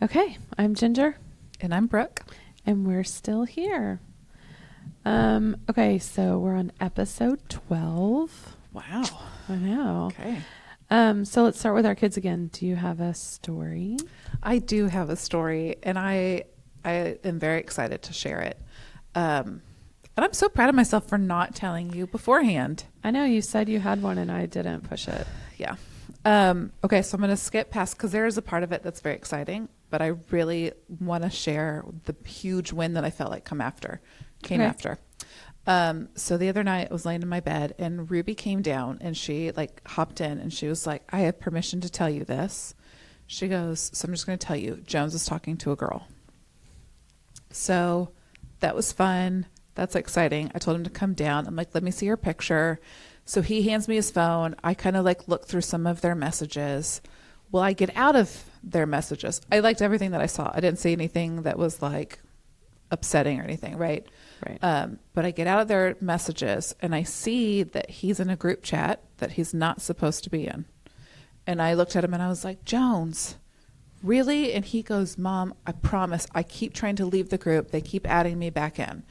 Okay, I'm Ginger, And I'm Brooke. and we're still here. Okay, so we're on episode 12. Wow. I know. Okay. So let's start with our kids again. Do you have a story? I do have a story, and I am very excited to share it. And I'm so proud of myself for not telling you beforehand. I know you said you had one, and I didn't push it. Yeah. Okay, so I'm going to skip past because there is a part of it that's very exciting, but I really want to share the huge win that I felt like came after. So the other night I was laying in my bed and Ruby came down and she like hopped in and she was like, I have permission to tell you this. She goes, so I'm just going to tell you, Jones is talking to a girl. So that was fun. That's exciting. I told him to come down. I'm like, let me see your picture. So he hands me his phone. I kind of like look through some of their messages. Well, I get out of their messages. I liked everything that I saw. I didn't see anything that was like upsetting or anything, right? Right. But I get out of their messages and I see that he's in a group chat that he's not supposed to be in. And I looked at him and I was like, Jones, really? And he goes, Mom, I promise. I keep trying to leave the group. They keep adding me back in.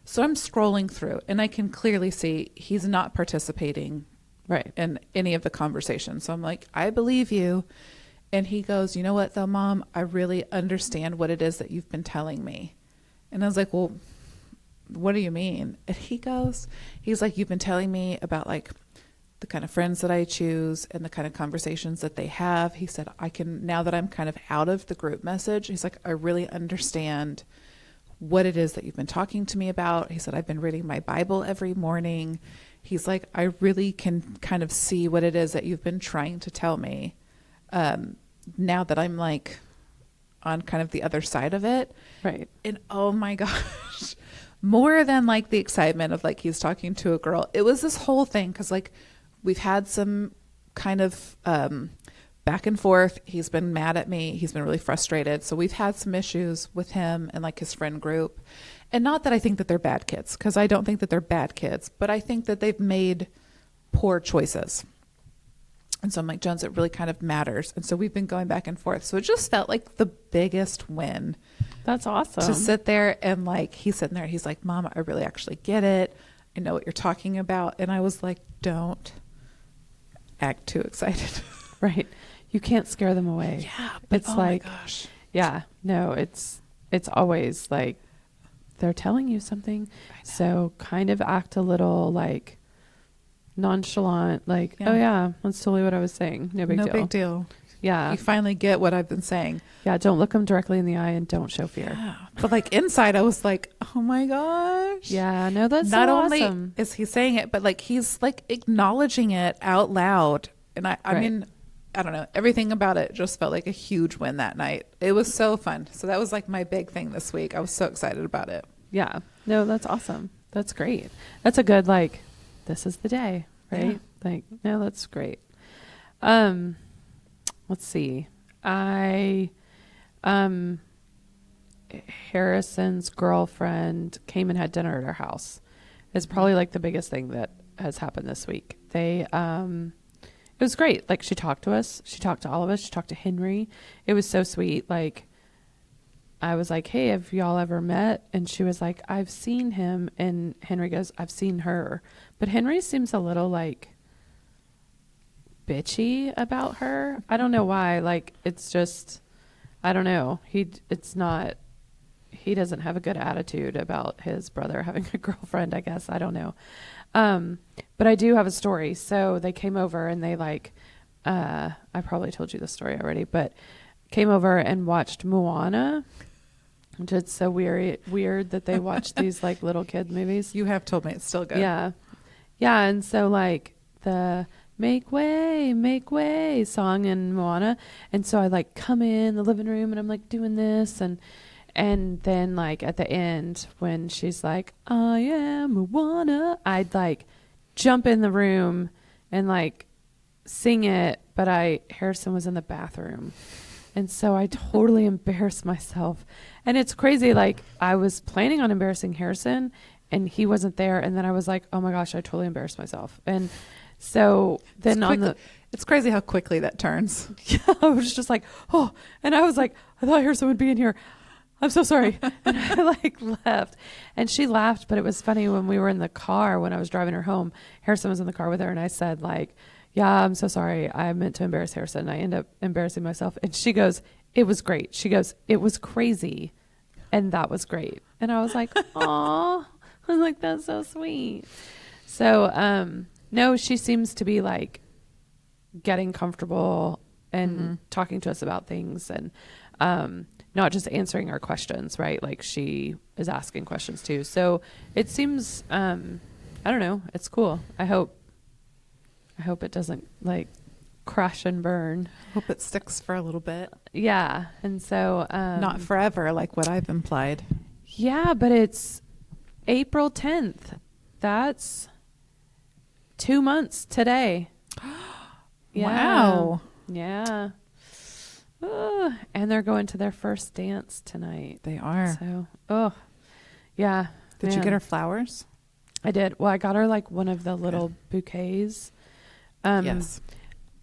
So I'm scrolling through and I can clearly see he's not participating Right. in any of the conversations. So I'm like, I believe you. And he goes, you know what though, Mom, I really understand what it is that you've been telling me. And I was like, well, what do you mean? And he's like, you've been telling me about like the kind of friends that I choose and the kind of conversations that they have. He said, now that I'm kind of out of the group message, he's like, I really understand what it is that you've been talking to me about. He said, I've been reading my Bible every morning. He's like, I really can kind of see what it is that you've been trying to tell me. Now that I'm like on kind of the other side of it. Right. And oh my gosh, more than like the excitement of like he's talking to a girl, it was this whole thing because like we've had some kind of back and forth. He's been mad at me. He's been really frustrated. So we've had some issues with him and like his friend group. And not that I think that they're bad kids, because I don't think that they're bad kids, but I think that they've made poor choices. And so I'm like, Jones, it really kind of matters. And so we've been going back and forth. So it just felt like the biggest win. That's awesome. To sit there and like, he's sitting there. He's like, Mom, I really actually get it. I know what you're talking about. And I was like, don't act too excited. Right. You can't scare them away. Yeah. But It's like, my gosh. yeah, no, it's always like they're telling you something. So kind of act a little like nonchalant, like, Yeah. oh yeah, that's totally what I was saying. No big deal. Yeah. You finally get what I've been saying. Yeah. Don't look them directly in the eye and don't show fear. Yeah. But like inside I was like, oh my gosh. Yeah. No, that's Not so only awesome. is he saying it, but like he's like acknowledging it out loud. And I Right. mean, I don't know. Everything about it just felt like a huge win that night. It was so fun. So that was like my big thing this week. I was so excited about it. Yeah. No, that's awesome. That's great. That's a good, like, this is the day, right? Yeah. Like, no, that's great. Let's see. Harrison's girlfriend came and had dinner at our house. It's probably like the biggest thing that has happened this week. It was great. Like, she talked to us. She talked to all of us. She talked to Henry. It was so sweet. Like, I was like, hey, have y'all ever met? And she was like, I've seen him. And Henry goes, I've seen her. But Henry seems a little like bitchy about her. I don't know why. Like, it's just, I don't know. He doesn't have a good attitude about his brother having a girlfriend, I guess. I don't know. But I do have a story. So they came over and they like, I probably told you the story already, but came over and watched Moana, which is so weird that they watched these like little kid movies. You have told me it's still good. Yeah. Yeah. And so like the make way song in Moana. And so I like come in the living room and I'm like doing this and then like at the end when she's like, I am Moana, I'd like jump in the room and like sing it. But Harrison was in the bathroom. And so I totally embarrassed myself. And it's crazy. Like I was planning on embarrassing Harrison and he wasn't there. And then I was like, oh my gosh, I totally embarrassed myself. And so then It's crazy how quickly that turns. Yeah, I was just like, oh, and I was like, I thought I heard someone be in here. I'm so sorry. And I like left, and she laughed, but it was funny when we were in the car, when I was driving her home, Harrison was in the car with her, and I said like, yeah, I'm so sorry. I meant to embarrass Harrison. I end up embarrassing myself. And she goes, it was great. She goes, it was crazy. And that was great. And I was like, aw, I was like, that's so sweet. So, no, she seems to be like getting comfortable and talking to us about things, and not just answering our questions, right? Like she is asking questions too. So it seems, I don't know. It's cool. I hope it doesn't like crash and burn. Hope it sticks for a little bit. Yeah. And so, not forever, like what I've implied. Yeah, but it's April 10th. That's 2 months today. Yeah. Wow. Yeah. And they're going to their first dance tonight. They are. So, yeah. Did you get her flowers? I did. Well, I got her like one of the little bouquets. Yes.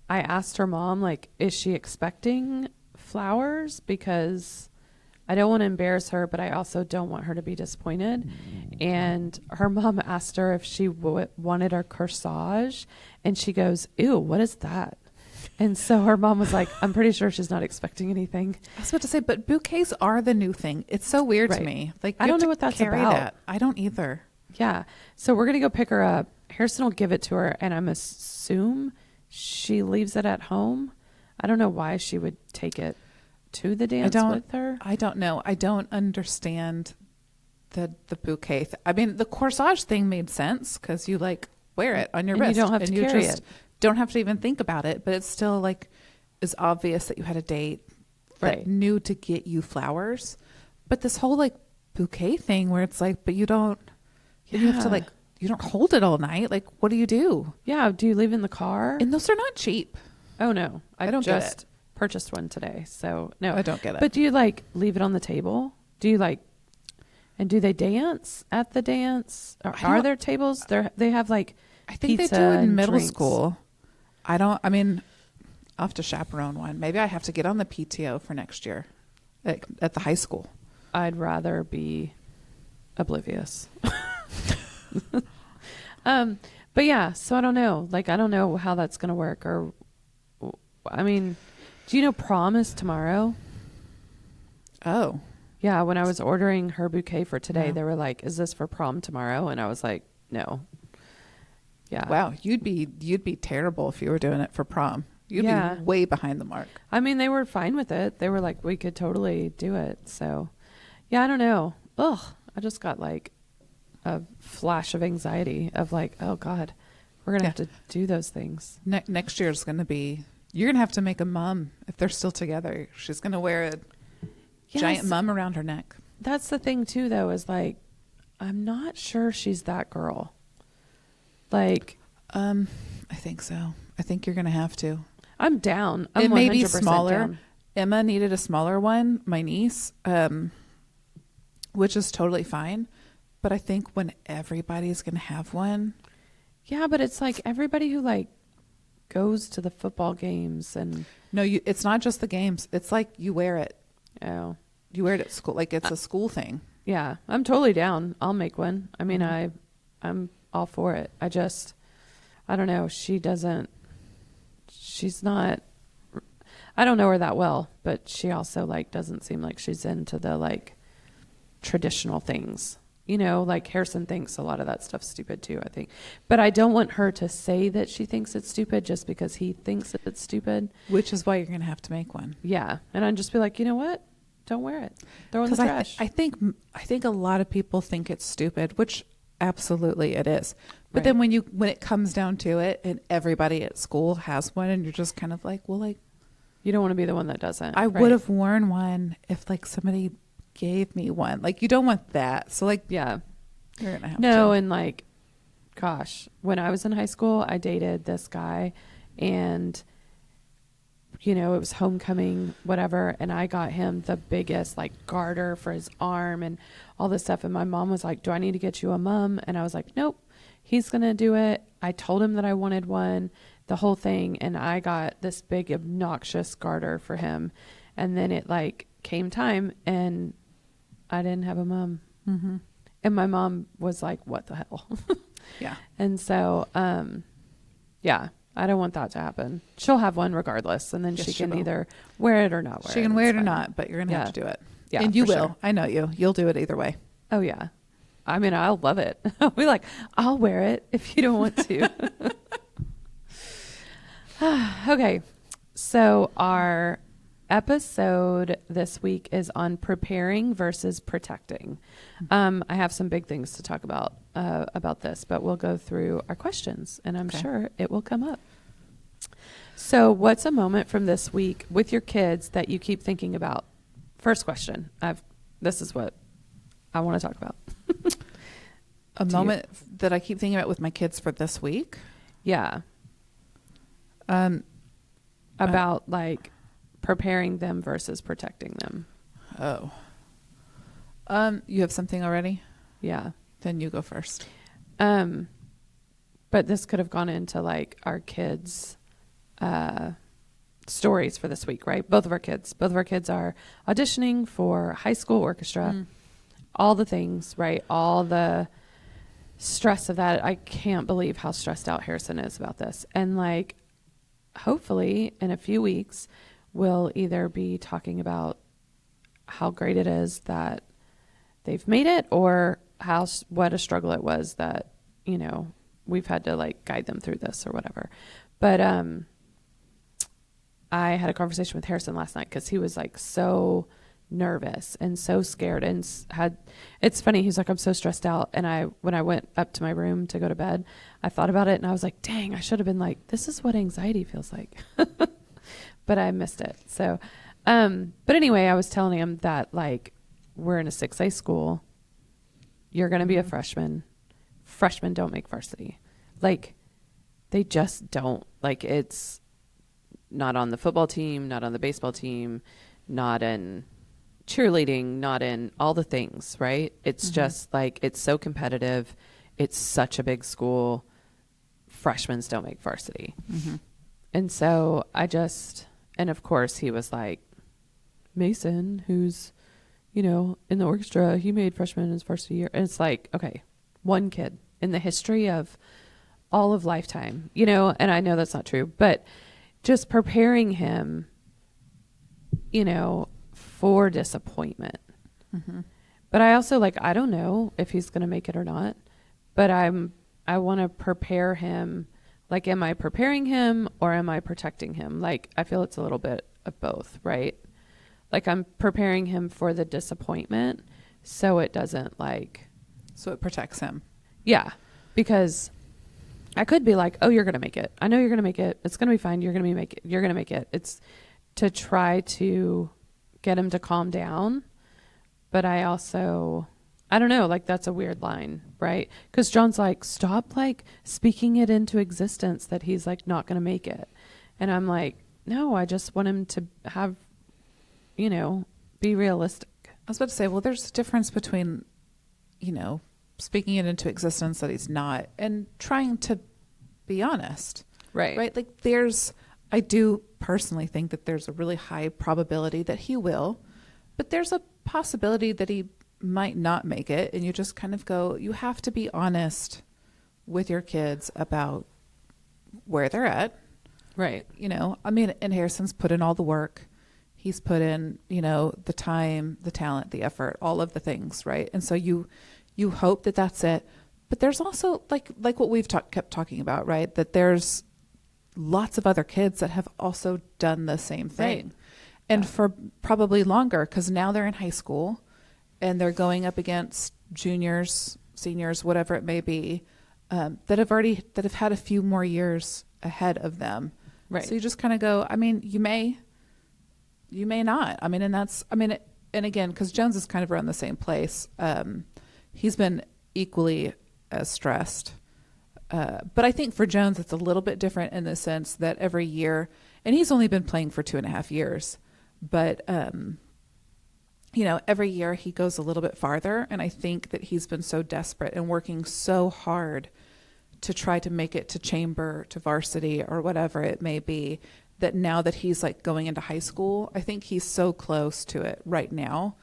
I asked her mom, like, is she expecting flowers? Because I don't want to embarrass her, but I also don't want her to be disappointed. And her mom asked her if she wanted a corsage. And she goes, ew, what is that? And so her mom was like, I'm pretty sure she's not expecting anything. I was about to say, but bouquets are the new thing. It's so weird to me. Like, I don't know what that's about. I don't either. Yeah. So we're going to go pick her up. Harrison will give it to her, and I'm assume she leaves it at home. I don't know why she would take it to the dance with her. I don't know. I don't understand the bouquet. I mean, the corsage thing made sense because you like wear it on your wrist. You don't have to carry it. Don't have to even think about it, but it's still like is obvious that you had a date that knew to get you flowers. But this whole like bouquet thing where it's like, but you don't, you have to like, you don't hold it all night. Like, what do you do? Yeah. Do you leave in the car? And those are not cheap. Oh no. I don't just purchased one today. So no, I don't get it. But do you like leave it on the table? Do you like, and do they dance at the dance? Or are there tables? They have like, I think they do in middle school. I mean, I'll have to chaperone one. Maybe I have to get on the PTO for next year at the high school. I'd rather be oblivious. But yeah, so I don't know. Like, I don't know how that's going to work. Or, I mean, do you know prom is tomorrow? Oh. Yeah, when I was ordering her bouquet for today, they were like, is this for prom tomorrow? And I was like, no. Yeah. Wow, you'd be terrible if you were doing it for prom. You'd be way behind the mark. I mean, they were fine with it. They were like, we could totally do it. So, yeah, I don't know. Ugh, I just got like a flash of anxiety of like, oh God, we're going to have to do those things. Next year is going to be, you're going to have to make a mum if they're still together. She's going to wear a giant mum around her neck. That's the thing too, though, is like, I'm not sure she's that girl. Like, I think so. I think you're going to have to. I'm down. It may be 100% smaller. down. Emma needed a smaller one, my niece, which is totally fine. But I think when everybody's going to have one. Yeah, but it's like everybody who like goes to the football games and. No, it's not just the games. It's like you wear it. Oh. You wear it at school. Like it's a school thing. Yeah, I'm totally down. I'll make one. I mean, I'm all for it. I don't know. She's not, I don't know her that well, but she also like doesn't seem like she's into the like traditional things, you know, like Harrison thinks a lot of that stuff's stupid too, I think, but I don't want her to say that she thinks it's stupid just because he thinks that it's stupid. Which is why you're going to have to make one. Yeah. And I'd just be like, you know what? Don't wear it. Throw it in the trash. I think a lot of people think it's stupid, which absolutely it is. But then when it comes down to it and everybody at school has one and you're just kind of like, well, like, you don't want to be the one that doesn't. I would have worn one if like somebody gave me one. Like you don't want that. So like, yeah, you're going to have to. No. And like, gosh, when I was in high school, I dated this guy and you know, it was homecoming, whatever. And I got him the biggest like garter for his arm and all this stuff. And my mom was like, do I need to get you a mum? And I was like, nope, he's going to do it. I told him that I wanted one. the whole thing. And I got this big obnoxious garter for him. And then it like came time and I didn't have a mom. Mm-hmm. And my mom was like, what the hell? Yeah. And so, yeah, I don't want that to happen. She'll have one regardless. And then Yes, she she can will. either wear it or not wear it. She can wear It's it or fine. not, but you're going to Yeah. have to do it. Yeah, And you for will. sure. I know you. You'll do it either way. Oh, yeah. I mean, I'll love it. I'll be like, I'll wear it if you don't want to. Okay. So our episode this week is on preparing versus protecting. I have some big things to talk about this, but we'll go through our questions, and I'm sure it will come up. So what's a moment from this week with your kids that you keep thinking about? First question. This is what I want to talk about. A moment that I keep thinking about with my kids for this week. Yeah. About like preparing them versus protecting them. Oh. You have something already? Yeah. Then you go first. But this could have gone into like our kids' stories for this week, right? Both of our kids are auditioning for high school orchestra. All the things, right? All the stress of that. I can't believe how stressed out Harrison is about this. And like, hopefully in a few weeks, we'll either be talking about how great it is that they've made it, or what a struggle it was that, you know, we've had to like guide them through this or whatever. But I had a conversation with Harrison last night because he was like so nervous and so scared, and it's funny, he's like, I'm so stressed out. And when I went up to my room to go to bed, I thought about it and I was like, dang, I should have been like, this is what anxiety feels like. But I missed it. So but anyway, I was telling him that like, we're in a 6A school, you're going to be a freshman. Freshmen don't make varsity. Like, they just don't. Like, it's not on the football team, not on the baseball team, not in cheerleading, not in all the things, right? It's just like, it's so competitive. It's such a big school. Freshmen don't make varsity. And so and of course he was like, Mason, who's, you know, in the orchestra, he made freshman his varsity year. And it's like, okay, one kid in the history of all of lifetime, you know, and I know that's not true, but just preparing him, you know, for disappointment. But I also like, I don't know if he's going to make it or not, but I want to prepare him. Like, am I preparing him or am I protecting him? Like, I feel it's a little bit of both, right? Like, I'm preparing him for the disappointment so it doesn't like... So it protects him. Yeah, because I could be like, oh, you're going to make it. I know you're going to make it. It's going to be fine. You're going to make it. You're going to make it. It's to try to get him to calm down. But I also... I don't know, like that's a weird line, right? Because John's like, stop like speaking it into existence that he's like not going to make it. And I'm like, no, I just want him to have, you know, be realistic. I was about to say, well, there's a difference between, you know, speaking it into existence that he's not and trying to be honest. Right. Right? Like I do personally think that there's a really high probability that he will, but there's a possibility that he might not make it, and you just kind of go, you have to be honest with your kids about where they're at. Right. You know, I mean, and Harrison's put in all the work. He's put in, you know, the time, the talent, the effort, all of the things, right? And so you hope that that's it. But there's also like what we've kept talking about, right? That there's lots of other kids that have also done the same thing. Right. And for probably longer, because now they're in high school and they're going up against juniors, seniors, whatever it may be, that have had a few more years ahead of them. Right. So you just kind of go, I mean, you may not. I mean, and again, because Jones is kind of around the same place. He's been equally as stressed. But I think for Jones, it's a little bit different in the sense that every year, and he's only been playing for 2.5 years, but, you know, every year he goes a little bit farther. And I think that he's been so desperate and working so hard to try to make it to chamber, to varsity, or whatever it may be, that now that he's like going into high school, I think he's so close to it right now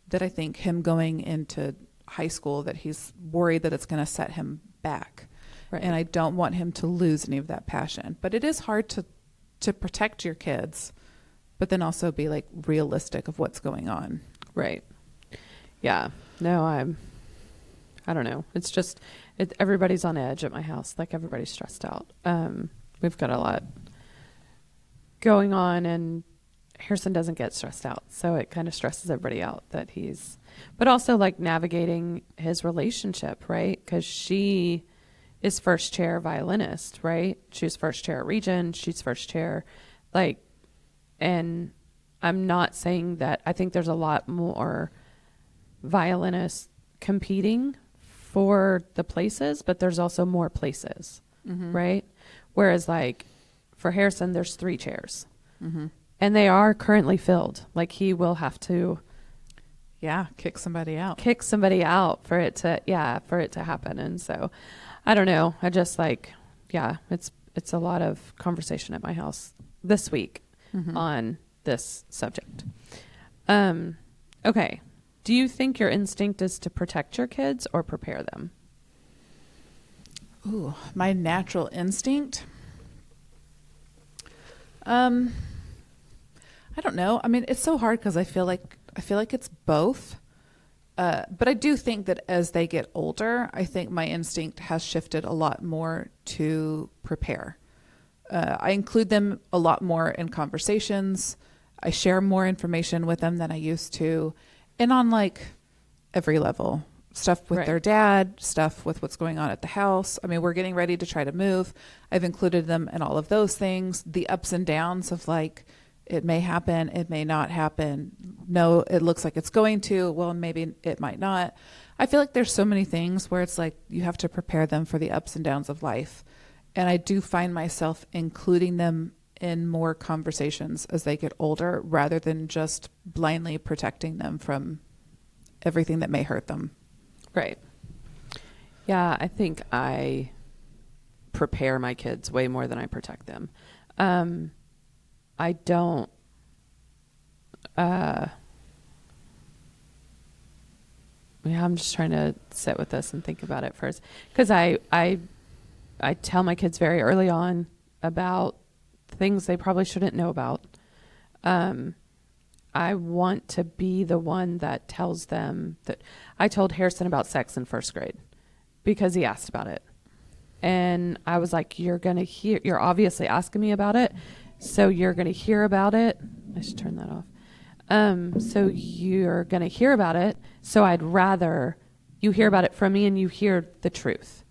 that I think him going into high school, that he's worried that it's going to set him back. Right. And I don't want him to lose any of that passion. But it is hard to protect your kids, but then also be like realistic of what's going on. Right. Yeah. No, I don't know. It's just, everybody's on edge at my house. Like, everybody's stressed out. We've got a lot going on, and Harrison doesn't get stressed out. So it kind of stresses everybody out that but also like navigating his relationship, right? Because she is first chair violinist, right? She's first chair at Region. She's first chair, and I'm not saying that. I think there's a lot more violinists competing for the places, but there's also more places, right? Whereas like for Harrison, there's 3 chairs, and they are currently filled. Like, he will have to, kick somebody out for it to happen. And so, I don't know. I just it's a lot of conversation at my house this week on this subject. Okay. Do you think your instinct is to protect your kids or prepare them? Ooh, my natural instinct. I don't know. I mean, it's so hard because I feel like it's both. But I do think that as they get older, I think my instinct has shifted a lot more to prepare. I include them a lot more in conversations. I share more information with them than I used to. And on like every level, stuff with their dad, stuff with what's going on at the house. I mean, we're getting ready to try to move. I've included them in all of those things, the ups and downs of like, it may happen, it may not happen. No, it looks like it's going to. Well, maybe it might not. I feel like there's so many things where it's like you have to prepare them for the ups and downs of life. And I do find myself including them in more conversations as they get older, rather than just blindly protecting them from everything that may hurt them. Right. Yeah, I think I prepare my kids way more than I protect them. I don't. I'm just trying to sit with this and think about it first, because I tell my kids very early on about things they probably shouldn't know about. I want to be the one that tells them that. I told Harrison about sex in first grade because he asked about it. And I was like, you're obviously asking me about it. So you're going to hear about it. I should turn that off. So you're going to hear about it. So I'd rather you hear about it from me and you hear the truth.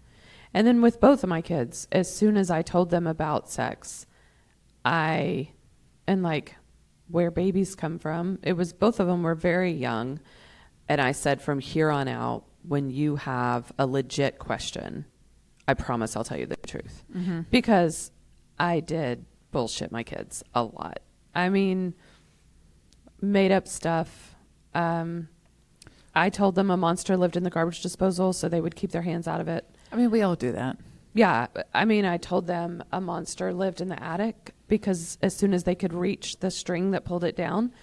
And then with both of my kids, as soon as I told them about sex, and like where babies come from, it was, both of them were very young. And I said, from here on out, when you have a legit question, I promise I'll tell you the truth. Because I did bullshit my kids a lot. I mean, made up stuff. I told them a monster lived in the garbage disposal, so they would keep their hands out of it. I mean, we all do that. Yeah. I mean, I told them a monster lived in the attic because as soon as they could reach the string that pulled it down,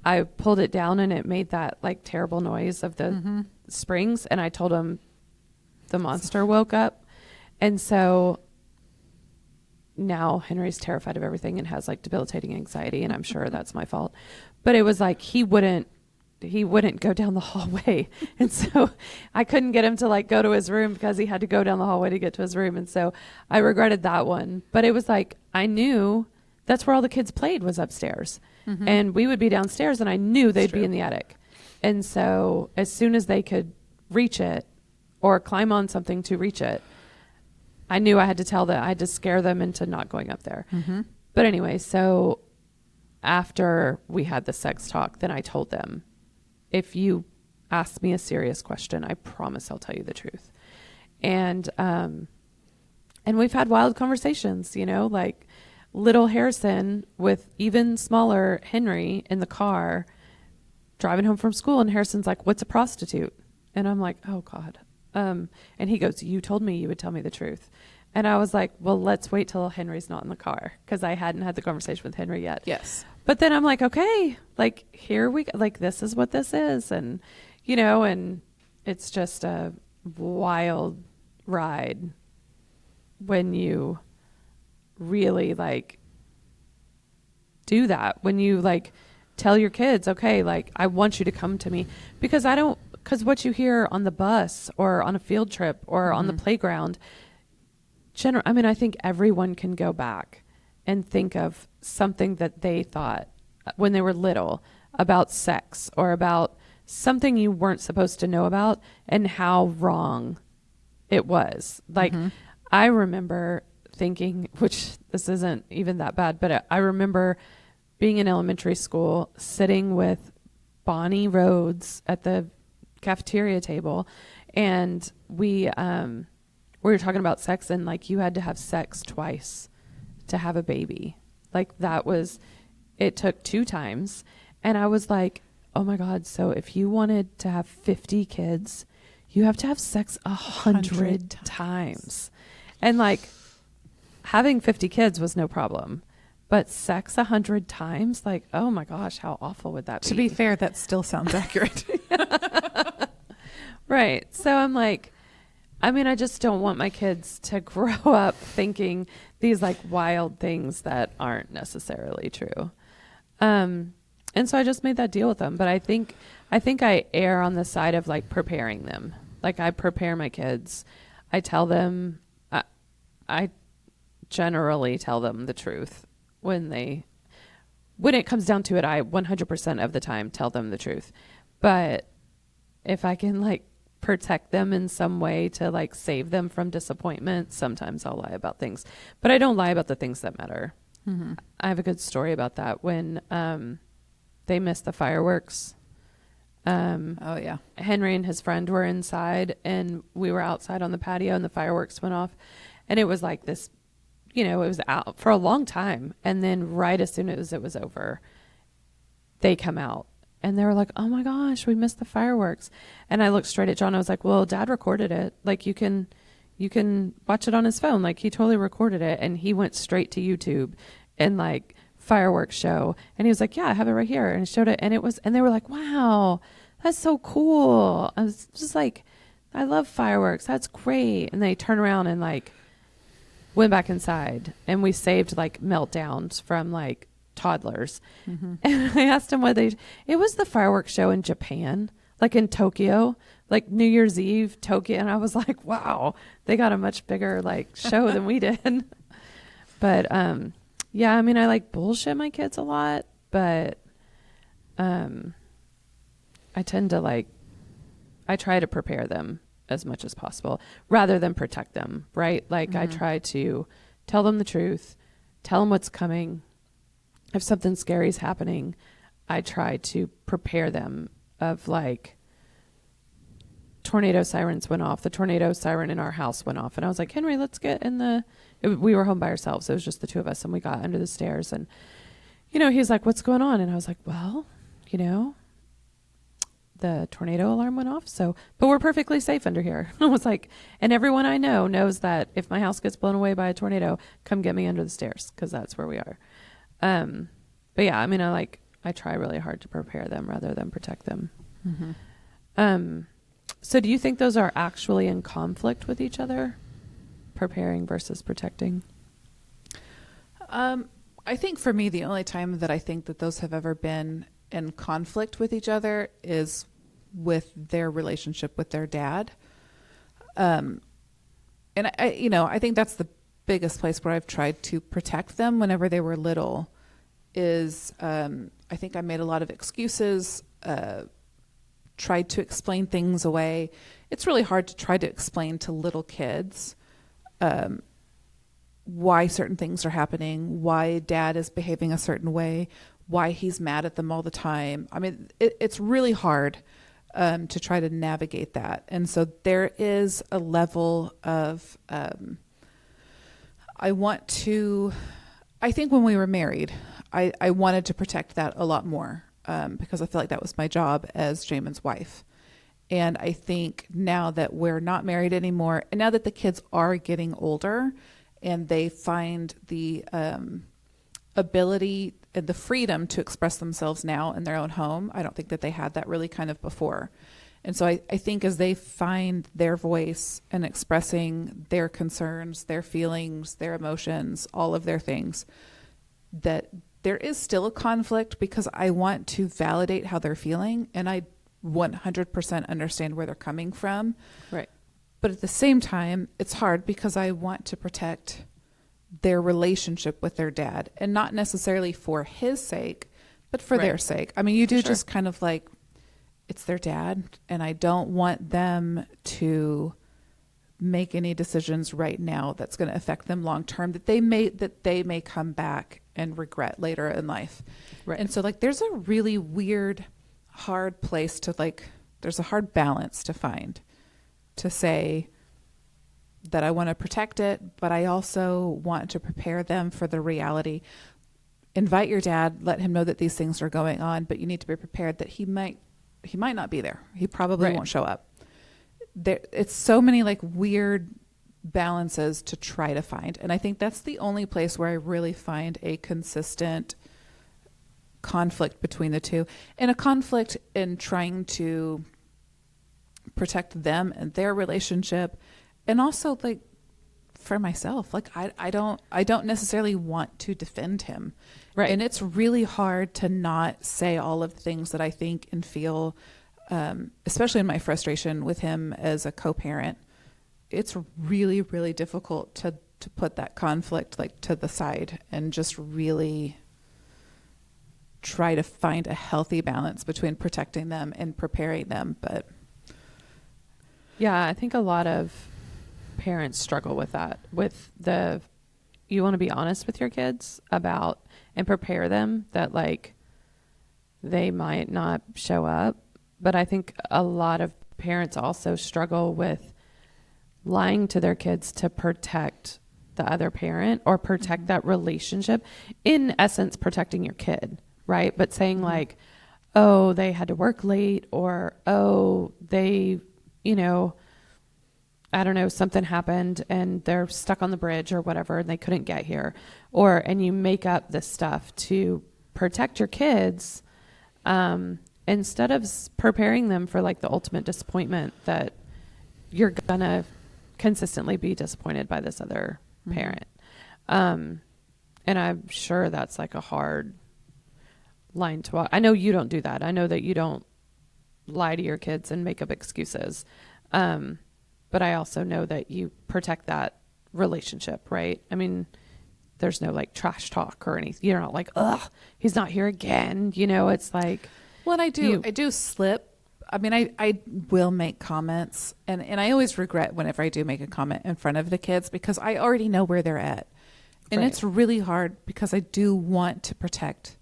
I pulled it down and it made that like terrible noise of the springs. And I told them the monster woke up. And so now Henry's terrified of everything and has like debilitating anxiety, and I'm sure that's my fault. But it was like he wouldn't go down the hallway. And so I couldn't get him to like go to his room because he had to go down the hallway to get to his room. And so I regretted that one. But it was like, I knew that's where all the kids played, was upstairs. And we would be downstairs and I knew they'd be in the attic. And so as soon as they could reach it or climb on something to reach it, I knew I had to tell them, I had to scare them into not going up there. But anyway, so after we had the sex talk, then I told them, if you ask me a serious question, I promise I'll tell you the truth. And we've had wild conversations, you know, like little Harrison with even smaller Henry in the car driving home from school. And Harrison's like, what's a prostitute? And I'm like, oh God, And he goes, you told me you would tell me the truth. And I was like, well, let's wait till Henry's not in the car, because I hadn't had the conversation with Henry yet. Yes. But then I'm like, okay, like here we go. Like this is what this is. And, you know, and it's just a wild ride when you really like do that. When you like tell your kids, okay, like I want you to come to me, because what you hear on the bus or on a field trip or on the playground, I mean, I think everyone can go back and think of something that they thought when they were little about sex or about something you weren't supposed to know about, and how wrong it was. Like, I remember thinking, which this isn't even that bad, but I remember being in elementary school, sitting with Bonnie Rhodes at the cafeteria table, and we were talking about sex, and like you had to have sex twice to have a baby. Like that was, it took 2 times. And I was like, oh my God. So if you wanted to have 50 kids, you have to have sex 100 times. And like having 50 kids was no problem, but sex 100 times, like, oh my gosh, how awful would that be? To be fair, that still sounds accurate. Right. So I'm like, I mean, I just don't want my kids to grow up thinking these like wild things that aren't necessarily true. And so I just made that deal with them. But I think I err on the side of like preparing them. Like I prepare my kids. I tell them, I generally tell them the truth when it comes down to it. I 100% of the time tell them the truth. But if I can like protect them in some way to like save them from disappointment, sometimes I'll lie about things, but I don't lie about the things that matter. I have a good story about that. When they missed the fireworks, Oh yeah. Henry and his friend were inside, and we were outside on the patio, and the fireworks went off, and it was like this, you know, it was out for a long time, and then right as soon as it was over, they come out. And they were like, oh my gosh, we missed the fireworks. And I looked straight at John. I was like, well, Dad recorded it. Like you can watch it on his phone. Like he totally recorded it. And he went straight to YouTube and like fireworks show. And he was like, yeah, I have it right here. And showed it. And they were like, wow, that's so cool. I was just like, I love fireworks. That's great. And they turned around and like went back inside, and we saved like meltdowns from like toddlers. And I asked him it was the fireworks show in Japan, like in Tokyo, like New Year's Eve, Tokyo. And I was like, wow, they got a much bigger like show than we did. But, yeah, I mean, I like bullshit my kids a lot, but, I tend to I try to prepare them as much as possible rather than protect them. Right. Like I try to tell them the truth, tell them what's coming. If something scary is happening, I try to prepare them of like tornado sirens went off. The tornado siren in our house went off. And I was like, Henry, let's get in we were home by ourselves. It was just the 2 of us. And we got under the stairs, and, you know, he's like, what's going on? And I was like, well, you know, the tornado alarm went off. But we're perfectly safe under here. I was like, and everyone I know knows that if my house gets blown away by a tornado, come get me under the stairs, 'cause that's where we are. But yeah, I mean, I try really hard to prepare them rather than protect them. So do you think those are actually in conflict with each other? Preparing versus protecting? I think for me, the only time that I think that those have ever been in conflict with each other is with their relationship with their dad. And I think that's the biggest place where I've tried to protect them whenever they were little is, I think I made a lot of excuses, tried to explain things away. It's really hard to try to explain to little kids, why certain things are happening, why dad is behaving a certain way, why he's mad at them all the time. I mean, it's really hard, to try to navigate that. And so there is a level of, I think when we were married, I wanted to protect that a lot more, because I feel like that was my job as Jamin's wife. And I think now that we're not married anymore, and now that the kids are getting older and they find the ability and the freedom to express themselves now in their own home, I don't think that they had that really kind of before. And so I think as they find their voice and expressing their concerns, their feelings, their emotions, all of their things, that there is still a conflict because I want to validate how they're feeling, and I 100% understand where they're coming from. Right. But at the same time, it's hard because I want to protect their relationship with their dad, and not necessarily for his sake, but for their sake. I mean, you do just kind of like, it's their dad, and I don't want them to make any decisions right now that's going to affect them long term that they may come back and regret later in life. Right. And so like there's a really weird, hard place to like, there's a hard balance to find, to say that I want to protect it, but I also want to prepare them for the reality. Invite your dad, let him know that these things are going on, but you need to be prepared that he might not be there. He probably won't show up. It's so many like weird balances to try to find. And I think that's the only place where I really find a consistent conflict between the two, and a conflict in trying to protect them and their relationship. And also like for myself, like I don't necessarily want to defend him. Right. And it's really hard to not say all of the things that I think and feel, especially in my frustration with him as a co-parent. It's really, really difficult to put that conflict like to the side and just really try to find a healthy balance between protecting them and preparing them. But yeah, I think a lot of parents struggle with that, you want to be honest with your kids about and prepare them that like they might not show up. But I think a lot of parents also struggle with lying to their kids to protect the other parent or protect that relationship, in essence protecting your kid, right? But saying like, oh, they had to work late, or oh, they, I don't know, something happened and they're stuck on the bridge or whatever and they couldn't get here. And you make up this stuff to protect your kids, instead of preparing them for like the ultimate disappointment that you're gonna consistently be disappointed by this other parent. And I'm sure that's like a hard line to walk. I know you don't do that. I know that you don't lie to your kids and make up excuses. But I also know that you protect that relationship, right? I mean, there's no like trash talk or anything. You're not like, ugh, he's not here again. It's like, well, and I do slip. I mean, I will make comments, and I always regret whenever I do make a comment in front of the kids because I already know where they're at. And it's really hard because I do want to protect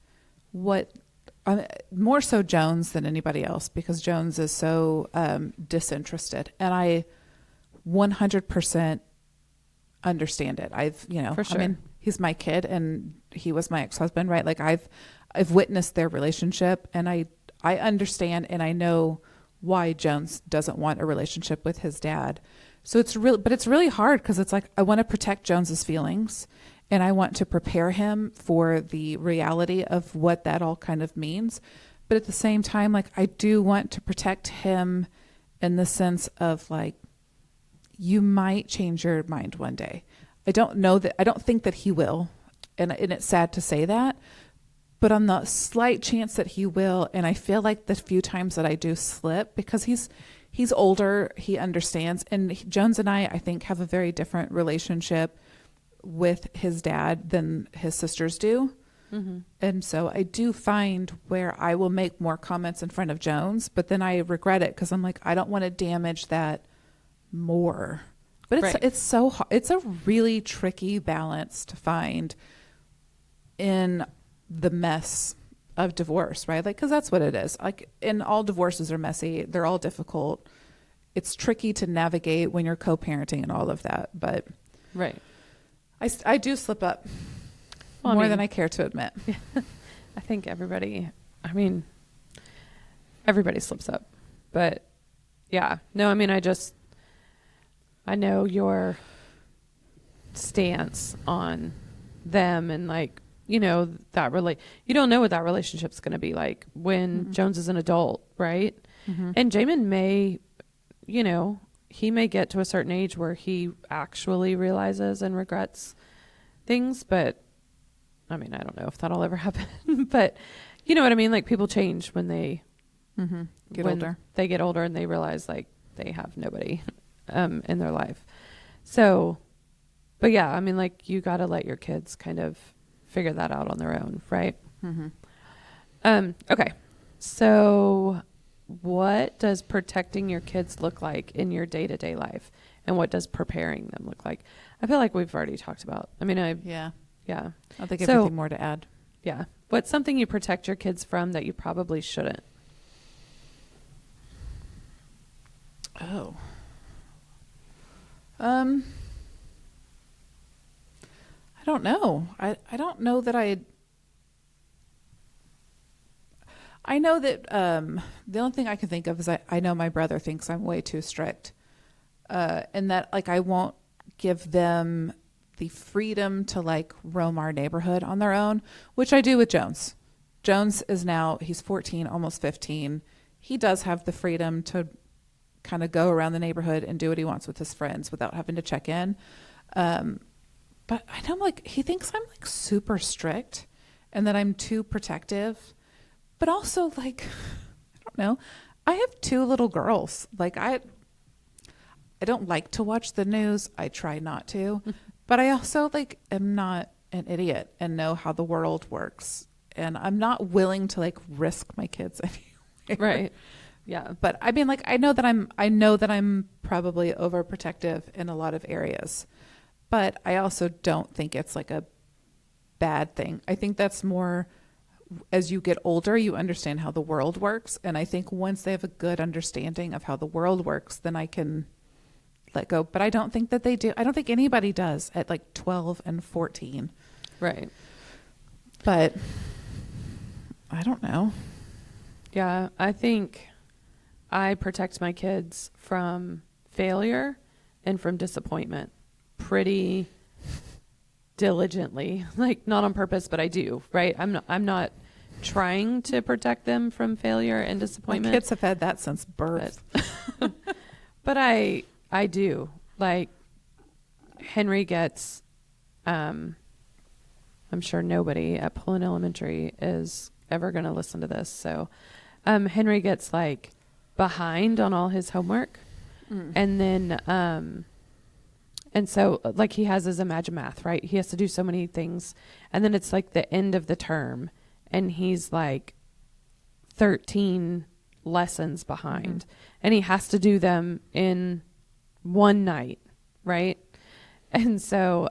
more so Jones than anybody else, because Jones is so disinterested, and I 100% understand it. For sure. I mean, he's my kid and he was my ex-husband, right? Like I've witnessed their relationship, and I understand and I know why Jones doesn't want a relationship with his dad. So it's really hard because it's like, I want to protect Jones's feelings and I want to prepare him for the reality of what that all kind of means. But at the same time, like I do want to protect him in the sense of like, you might change your mind one day. I don't think that he will. And it's sad to say that, but on the slight chance that he will. And I feel like the few times that I do slip, because he's older, he understands. And Jones and I think have a very different relationship with his dad than his sisters do. Mm-hmm. And so I do find where I will make more comments in front of Jones, but then I regret it because I'm like, I don't want to damage that more. But it's a really tricky balance to find in the mess of divorce, right? Like, because that's what it is. Like, and all divorces are messy. They're all difficult. It's tricky to navigate when you're co-parenting and all of that. But right, I do slip up more than I care to admit. I think everybody slips up, but Yeah. No, I mean, I know your stance on them and like, you know, you don't know what that relationship's going to be like when Jones is an adult, right? And Jamin may, you know, he may get to a certain age where he actually realizes and regrets things, but I mean, I don't know if that'll ever happen, but you know what I mean? Like people change when they get older. They get older and they realize like they have nobody in their life. So, but yeah, I mean, like you got to let your kids kind of figure that out on their own, right? Okay. So what does protecting your kids look like in your day-to-day life? And what does preparing them look like? I feel like we've already talked about. I mean, yeah. I don't think anything more to add. Yeah. What's something you protect your kids from that you probably shouldn't? Oh. I don't know. I don't know that I know that the only thing I can think of is I know my brother thinks I'm way too strict. And that like I won't give them the freedom to like roam our neighborhood on their own, which I do with Jones. Jones is now, he's 14, almost 15. He does have the freedom to kind of go around the neighborhood and do what he wants with his friends without having to check in. But I know like he thinks I'm like super strict and that I'm too protective. But also, like, I don't know. I have 2 little girls. Like, I don't like to watch the news. I try not to. But I also, like, am not an idiot and know how the world works. And I'm not willing to, like, risk my kids anywhere. Right. Yeah. But, I mean, like, I know that I'm probably overprotective in a lot of areas. But I also don't think it's, like, a bad thing. I think that's more... as you get older, you understand how the world works. And I think once they have a good understanding of how the world works, then I can let go. But I don't think that they do. I don't think anybody does at like 12 and 14. Right. But I don't know. Yeah. I think I protect my kids from failure and from disappointment pretty diligently, like not on purpose, but I do, right? I'm not trying to protect them from failure and disappointment. My kids have had that since birth. But I do. Like Henry gets, I'm sure nobody at Pullen Elementary is ever going to listen to this. So, Henry gets like behind on all his homework. And then, and so like he has his Imagine Math, right? He has to do so many things. And then it's like the end of the term and he's like 13 lessons behind and he has to do them in one night. Right. And so,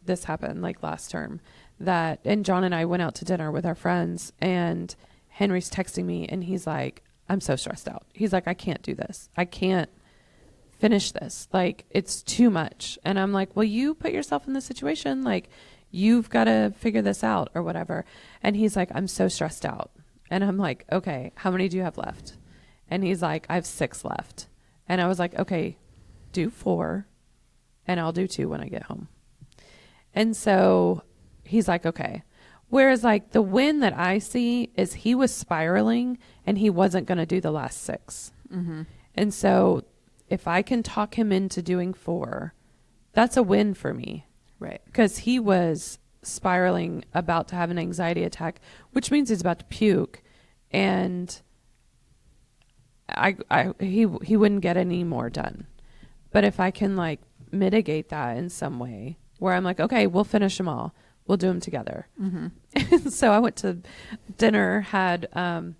this happened like last term and John and I went out to dinner with our friends and Henry's texting me and he's like, I'm so stressed out. He's like, I can't do this. I can't finish this. Like, it's too much. And I'm like, well, you put yourself in this situation. Like, you've got to figure this out or whatever. And he's like, I'm so stressed out. And I'm like, okay, how many do you have left? And he's like, I have 6 left. And I was like, okay, do 4 and I'll do 2 when I get home. And so he's like, okay. Whereas like the win that I see is he was spiraling and he wasn't going to do the last 6. And so if I can talk him into doing 4, that's a win for me. Right. Because he was spiraling, about to have an anxiety attack, which means he's about to puke. And he wouldn't get any more done. But if I can like mitigate that in some way where I'm like, okay, we'll finish them all. We'll do them together. And so I went to dinner, had, a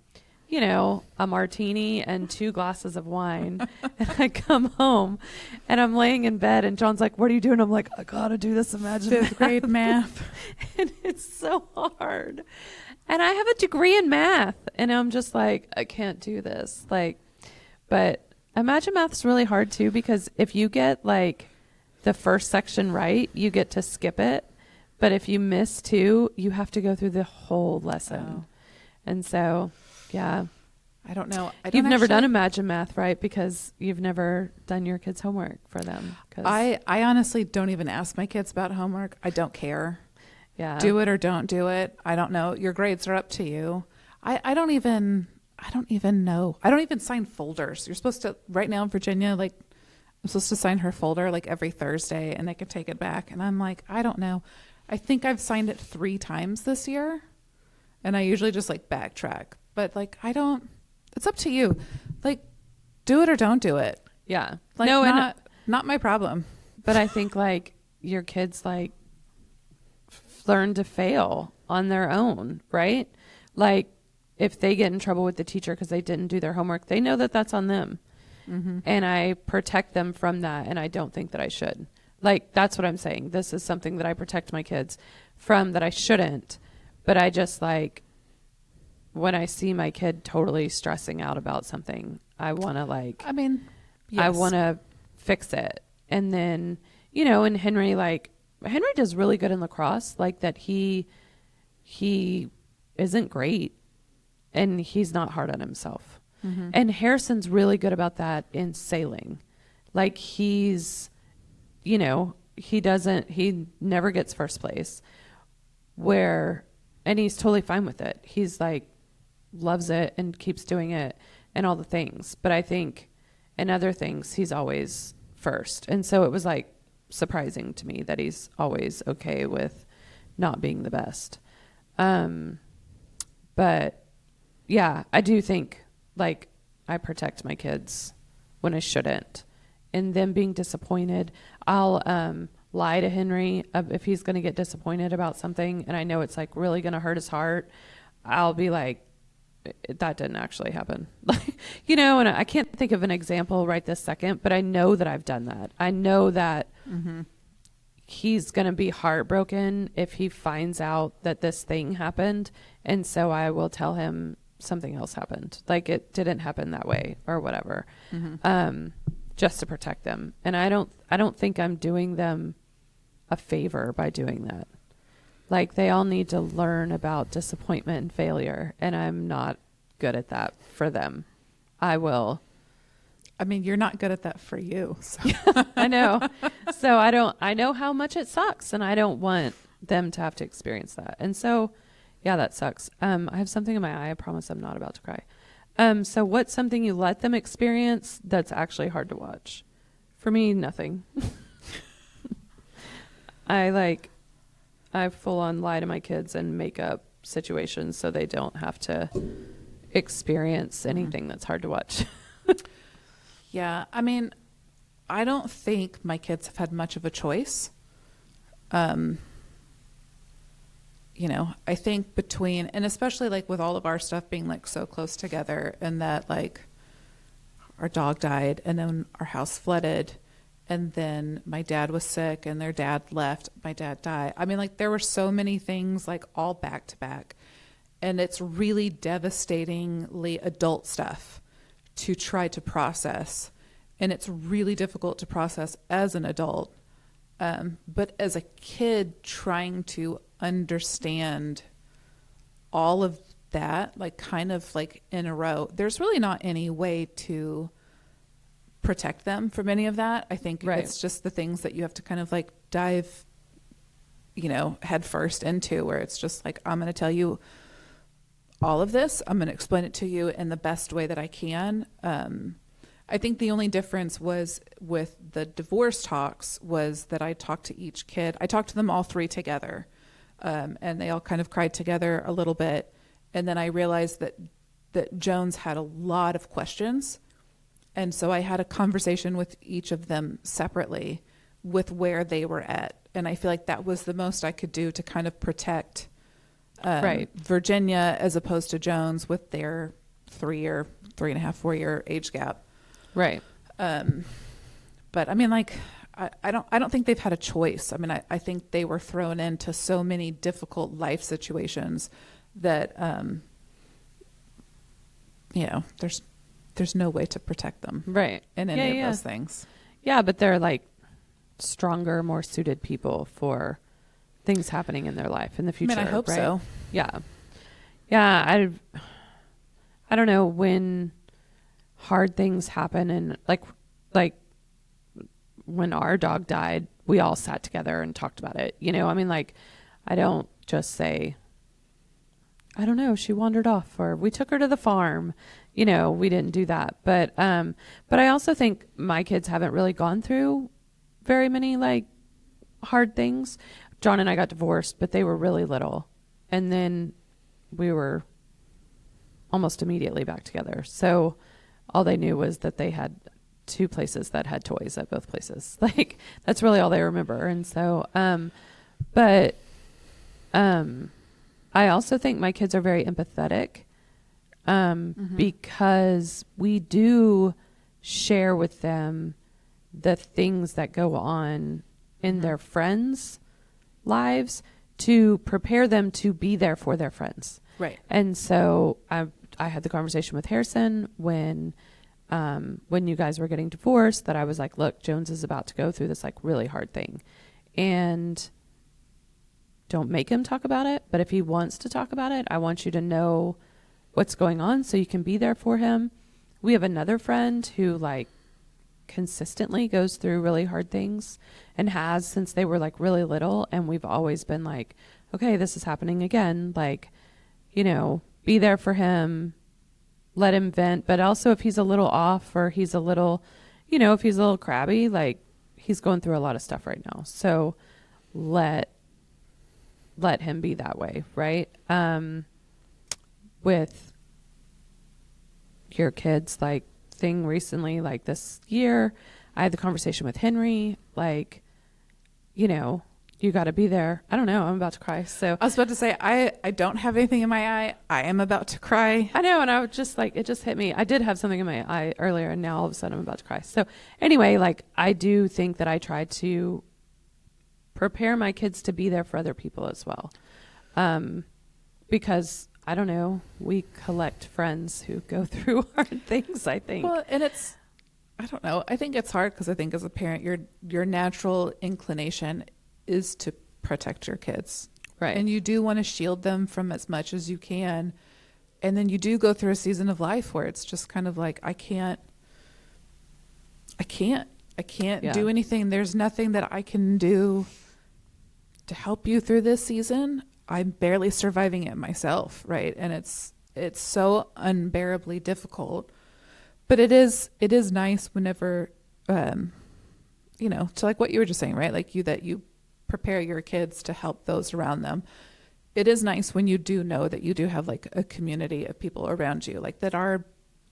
martini and 2 glasses of wine. And I come home and I'm laying in bed and John's like, what are you doing? I'm like, I got to do this Imagine 5th grade math. And it's so hard. And I have a degree in math and I'm just like, I can't do this. Like, but Imagine Math's really hard too, because if you get like the first section right, you get to skip it. But if you miss 2, you have to go through the whole lesson. Oh. And so, yeah. I don't know. You've never done Imagine Math, right? Because you've never done your kids' homework for them. I honestly don't even ask my kids about homework. I don't care. Yeah. Do it or don't do it. I don't know. Your grades are up to you. I don't even know. I don't even sign folders. You're supposed to, right now in Virginia, like, I'm supposed to sign her folder like every Thursday and they can take it back. And I'm like, I don't know. I think I've signed it 3 times this year. And I usually just like backtrack. But like, it's up to you. Like, do it or don't do it. Yeah. Like, no, not my problem. But I think like your kids like learn to fail on their own, right? Like if they get in trouble with the teacher because they didn't do their homework, they know that that's on them. Mm-hmm. And I protect them from that. And I don't think that I should. Like, that's what I'm saying. This is something that I protect my kids from that I shouldn't. But I just like, when I see my kid totally stressing out about something, I want to like, yes. I want to fix it. And then, and Henry does really good in lacrosse, like that he isn't great and he's not hard on himself. Mm-hmm. And Harrison's really good about that in sailing. Like he's, he never gets first place and he's totally fine with it. He's like, loves it and keeps doing it and all the things. But I think in other things, he's always first. And so it was like surprising to me that he's always okay with not being the best. But yeah, I do think like I protect my kids when I shouldn't. And them being disappointed, I'll lie to Henry if he's going to get disappointed about something and I know it's like really going to hurt his heart. I'll be like, that didn't actually happen. And I can't think of an example right this second, but I know that I've done that. I know that he's going to be heartbroken if he finds out that this thing happened. And so I will tell him something else happened. Like it didn't happen that way or whatever. Just to protect them. And I don't think I'm doing them a favor by doing that. Like they all need to learn about disappointment and failure. And I'm not good at that for them. I will. You're not good at that for you. So. I know. So I know how much it sucks and I don't want them to have to experience that. And so, yeah, that sucks. I have something in my eye. I promise I'm not about to cry. So what's something you let them experience that's actually hard to watch? For me, nothing. I full on lie to my kids and make up situations so they don't have to experience anything that's hard to watch. Yeah. I don't think my kids have had much of a choice. I think between, and especially like with all of our stuff being like so close together and that like our dog died and then our house flooded and then my dad was sick and their dad left, my dad died. There were so many things like all back to back and it's really devastatingly adult stuff to try to process. And it's really difficult to process as an adult. But as a kid trying to understand all of that, like kind of like in a row, there's really not any way to protect them from any of that. I think It's just the things that you have to kind of like dive, head first into where it's just like, I'm going to tell you all of this. I'm going to explain it to you in the best way that I can. I think the only difference was with the divorce talks was that I talked to each kid. I talked to them all 3 together. And they all kind of cried together a little bit. And then I realized that Jones had a lot of questions. And so I had a conversation with each of them separately with where they were at. And I feel like that was the most I could do to kind of protect Virginia as opposed to Jones with their 3.5, 4 year age gap. Right. But I don't think they've had a choice. I think they were thrown into so many difficult life situations that, there's no way to protect them. Right. In any of those things. Yeah. But they're like stronger, more suited people for things happening in their life in the future. I hope so. Yeah. Yeah. I I don't know, when hard things happen, and like when our dog died, we all sat together and talked about it. You know, I mean, like, I don't just say, I don't know, she wandered off, or we took her to the farm. You know, we didn't do that. But I also think my kids haven't really gone through very many like hard things. John and I got divorced, but they were really little. And then we were almost immediately back together. So all they knew was that they had two places that had toys at both places. Like, that's really all they remember. And so, but I also think my kids are very empathetic, because we do share with them the things that go on in their friends' lives to prepare them to be there for their friends. Right. And so I had the conversation with Harrison when you guys were getting divorced, that I was like, look, Jones is about to go through this like really hard thing, and don't make him talk about it. But if he wants to talk about it, I want you to know what's going on so you can be there for him. We have another friend who like consistently goes through really hard things, and has since they were like really little. And we've always been like, okay, this is happening again. Like, you know, be there for him, let him vent. But also if he's a little off, or he's a little, you know, if he's a little crabby, like, he's going through a lot of stuff right now. So let him be that way. Right. With your kids, like, thing recently, like this year, I had the conversation with Henry, like, you know, you got to be there. I don't know. I'm about to cry. So I was about to say, I don't have anything in my eye. I am about to cry. I know. And I was just like, it just hit me. I did have something in my eye earlier, and now all of a sudden I'm about to cry. So anyway, like, I do think that I try to prepare my kids to be there for other people as well. Because I don't know, we collect friends who go through hard things, I think. Well, and I don't know. I think it's hard because I think as a parent, your natural inclination is to protect your kids. Right. And you do want to shield them from as much as you can. And then you do go through a season of life where it's just kind of like, I can't do anything. There's nothing that I can do to help you through this season. I'm barely surviving it myself. Right. And it's so unbearably difficult, but it is nice whenever, you know, to like what you were just saying, right? Like you prepare your kids to help those around them. It is nice when you do know that you do have like a community of people around you, like that are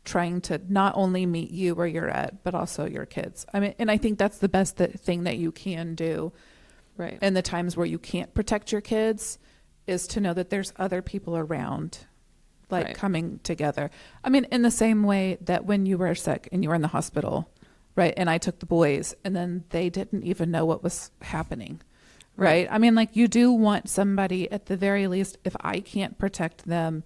trying to not only meet you where you're at, but also your kids. I mean, and I think that's the best thing that you can do. Right. In the times where you can't protect your kids, is to know that there's other people around, like, right, coming together. I mean, in the same way that when you were sick and you were in the hospital, right, and I took the boys, and then they didn't even know what was happening, right? I mean, like, you do want somebody, at the very least, if I can't protect them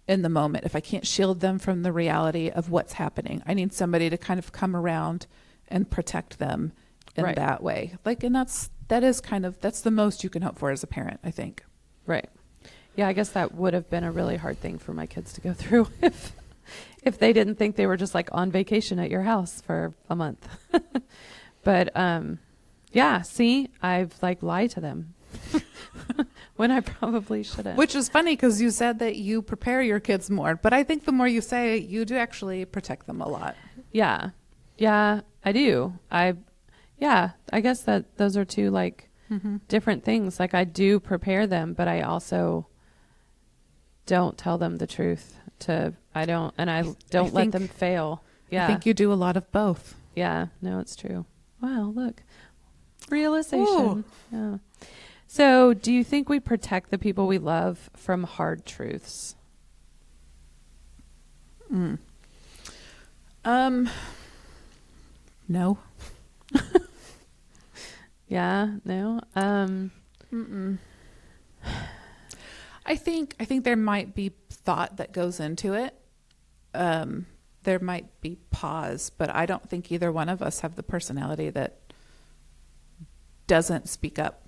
in the moment, if I can't shield them from the reality of what's happening, I need somebody to kind of come around and protect them in right, that way. Like, and that's the most you can hope for as a parent, I think. Right. Yeah, I guess that would have been a really hard thing for my kids to go through if they didn't think they were just like on vacation at your house for a month. But yeah, see, I've like lied to them when I probably shouldn't. Which is funny because you said that you prepare your kids more, but I think the more you say, you do actually protect them a lot. Yeah. Yeah, I do. I guess that those are two like different things. Like, I do prepare them, but I also don't tell them the truth. I don't let them fail. Yeah. I think you do a lot of both. Yeah, no, it's true. Wow, look. Realization. Yeah. So, do you think we protect the people we love from hard truths? No. Yeah, no. I think there might be thought that goes into it. There might be pause, but I don't think either one of us have the personality that doesn't speak up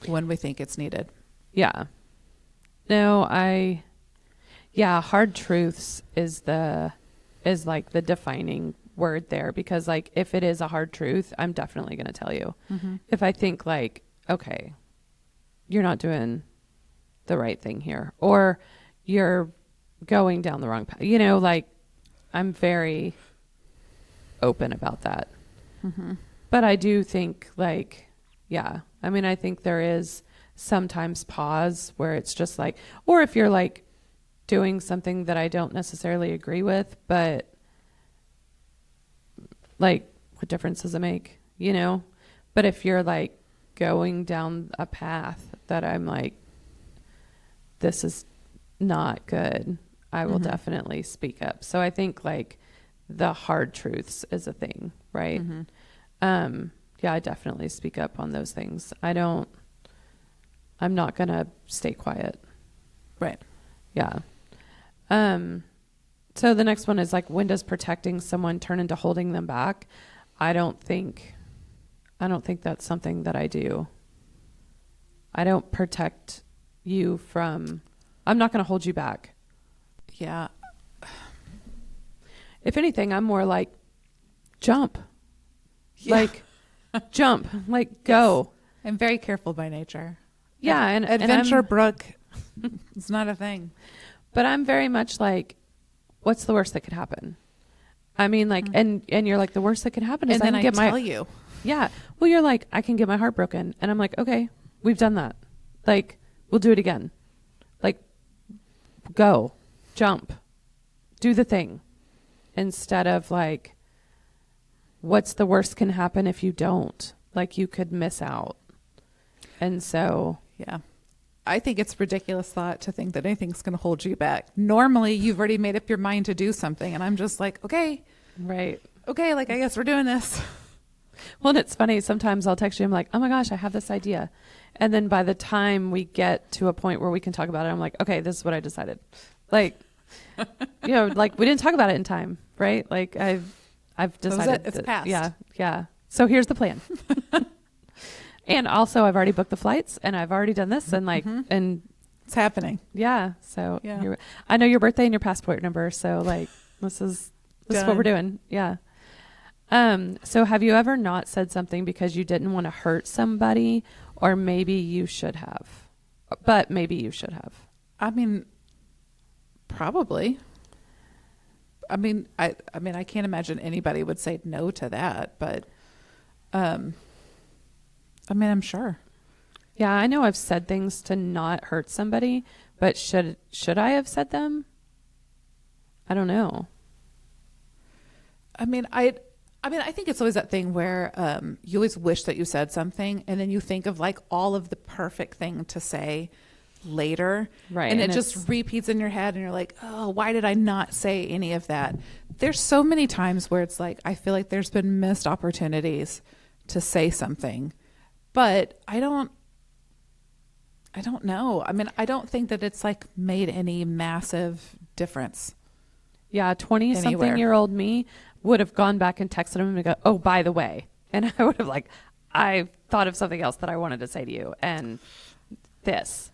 when we think it's needed. Yeah. No, Yeah, hard truths is like the defining word there, because like if it is a hard truth, I'm definitely going to tell you. Mm-hmm. If I think like, okay, you're not doing the right thing here, or you're going down the wrong path, like I'm very open about that. Mm-hmm. But I do think like, yeah, I mean, I think there is sometimes pause where it's just like, or if you're like doing something that I don't necessarily agree with, but like, what difference does it make? But if you're like going down a path that I'm like, this is not good, I will Mm-hmm. definitely speak up. So I think like the hard truths is a thing, right? Mm-hmm. Yeah, I definitely speak up on those things. I'm not going to stay quiet. Right. Yeah. So the next one is like, when does protecting someone turn into holding them back? I don't think that's something that I do. I don't protect you from, I'm not going to hold you back. Yeah. If anything, I'm more like, jump. Yeah. Like, jump. Like, go. I'm very careful by nature. Yeah. And Adventure I'm, Brook is not a thing. but I'm very much like, what's the worst that could happen? I mean, like, and you're like, the worst that could happen is And I then can I get tell you. Yeah. Well, you're like, I can get my heart broken. And I'm like, okay, we've done that. Like, we'll do it again. Like, go, jump, do the thing. Instead of like, what's the worst can happen if you don't? Like, you could miss out. And so. Yeah. I think it's a ridiculous thought to think that anything's going to hold you back. Normally, you've already made up your mind to do something. And I'm just like, okay. Right. Okay, like, I guess we're doing this. Well, and it's funny. Sometimes I'll text you. I'm like, oh my gosh, I have this idea. And then by the time we get to a point where we can talk about it, I'm like, okay, this is what I decided. Like, like we didn't talk about it in time, right? Like I've decided. It's passed. Yeah. Yeah. So here's the plan. And also I've already booked the flights and I've already done this and like, and It's happening. yeah. So Yeah. I know your birthday and your passport number. So like, this is what we're doing. Yeah. So have you ever not said something because you didn't want to hurt somebody, or maybe you should have, but maybe you should have? I mean, probably. I mean, I can't imagine anybody would say no to that, but, I'm sure. Yeah, I know I've said things to not hurt somebody, but should I have said them? I don't know. I think it's always that thing where you always wish that you said something, and then you think of like all of the perfect thing to say later. Right. And it just repeats in your head, and you're like, oh, why did I not say any of that? There's so many times where it's like, I feel like there's been missed opportunities to say something, but I don't know. I mean, I don't think that it's like made any massive difference. Yeah, 20-something-year-old me would have gone back and texted him and go, oh, by the way. And I would have like, I thought of something else that I wanted to say to you and this.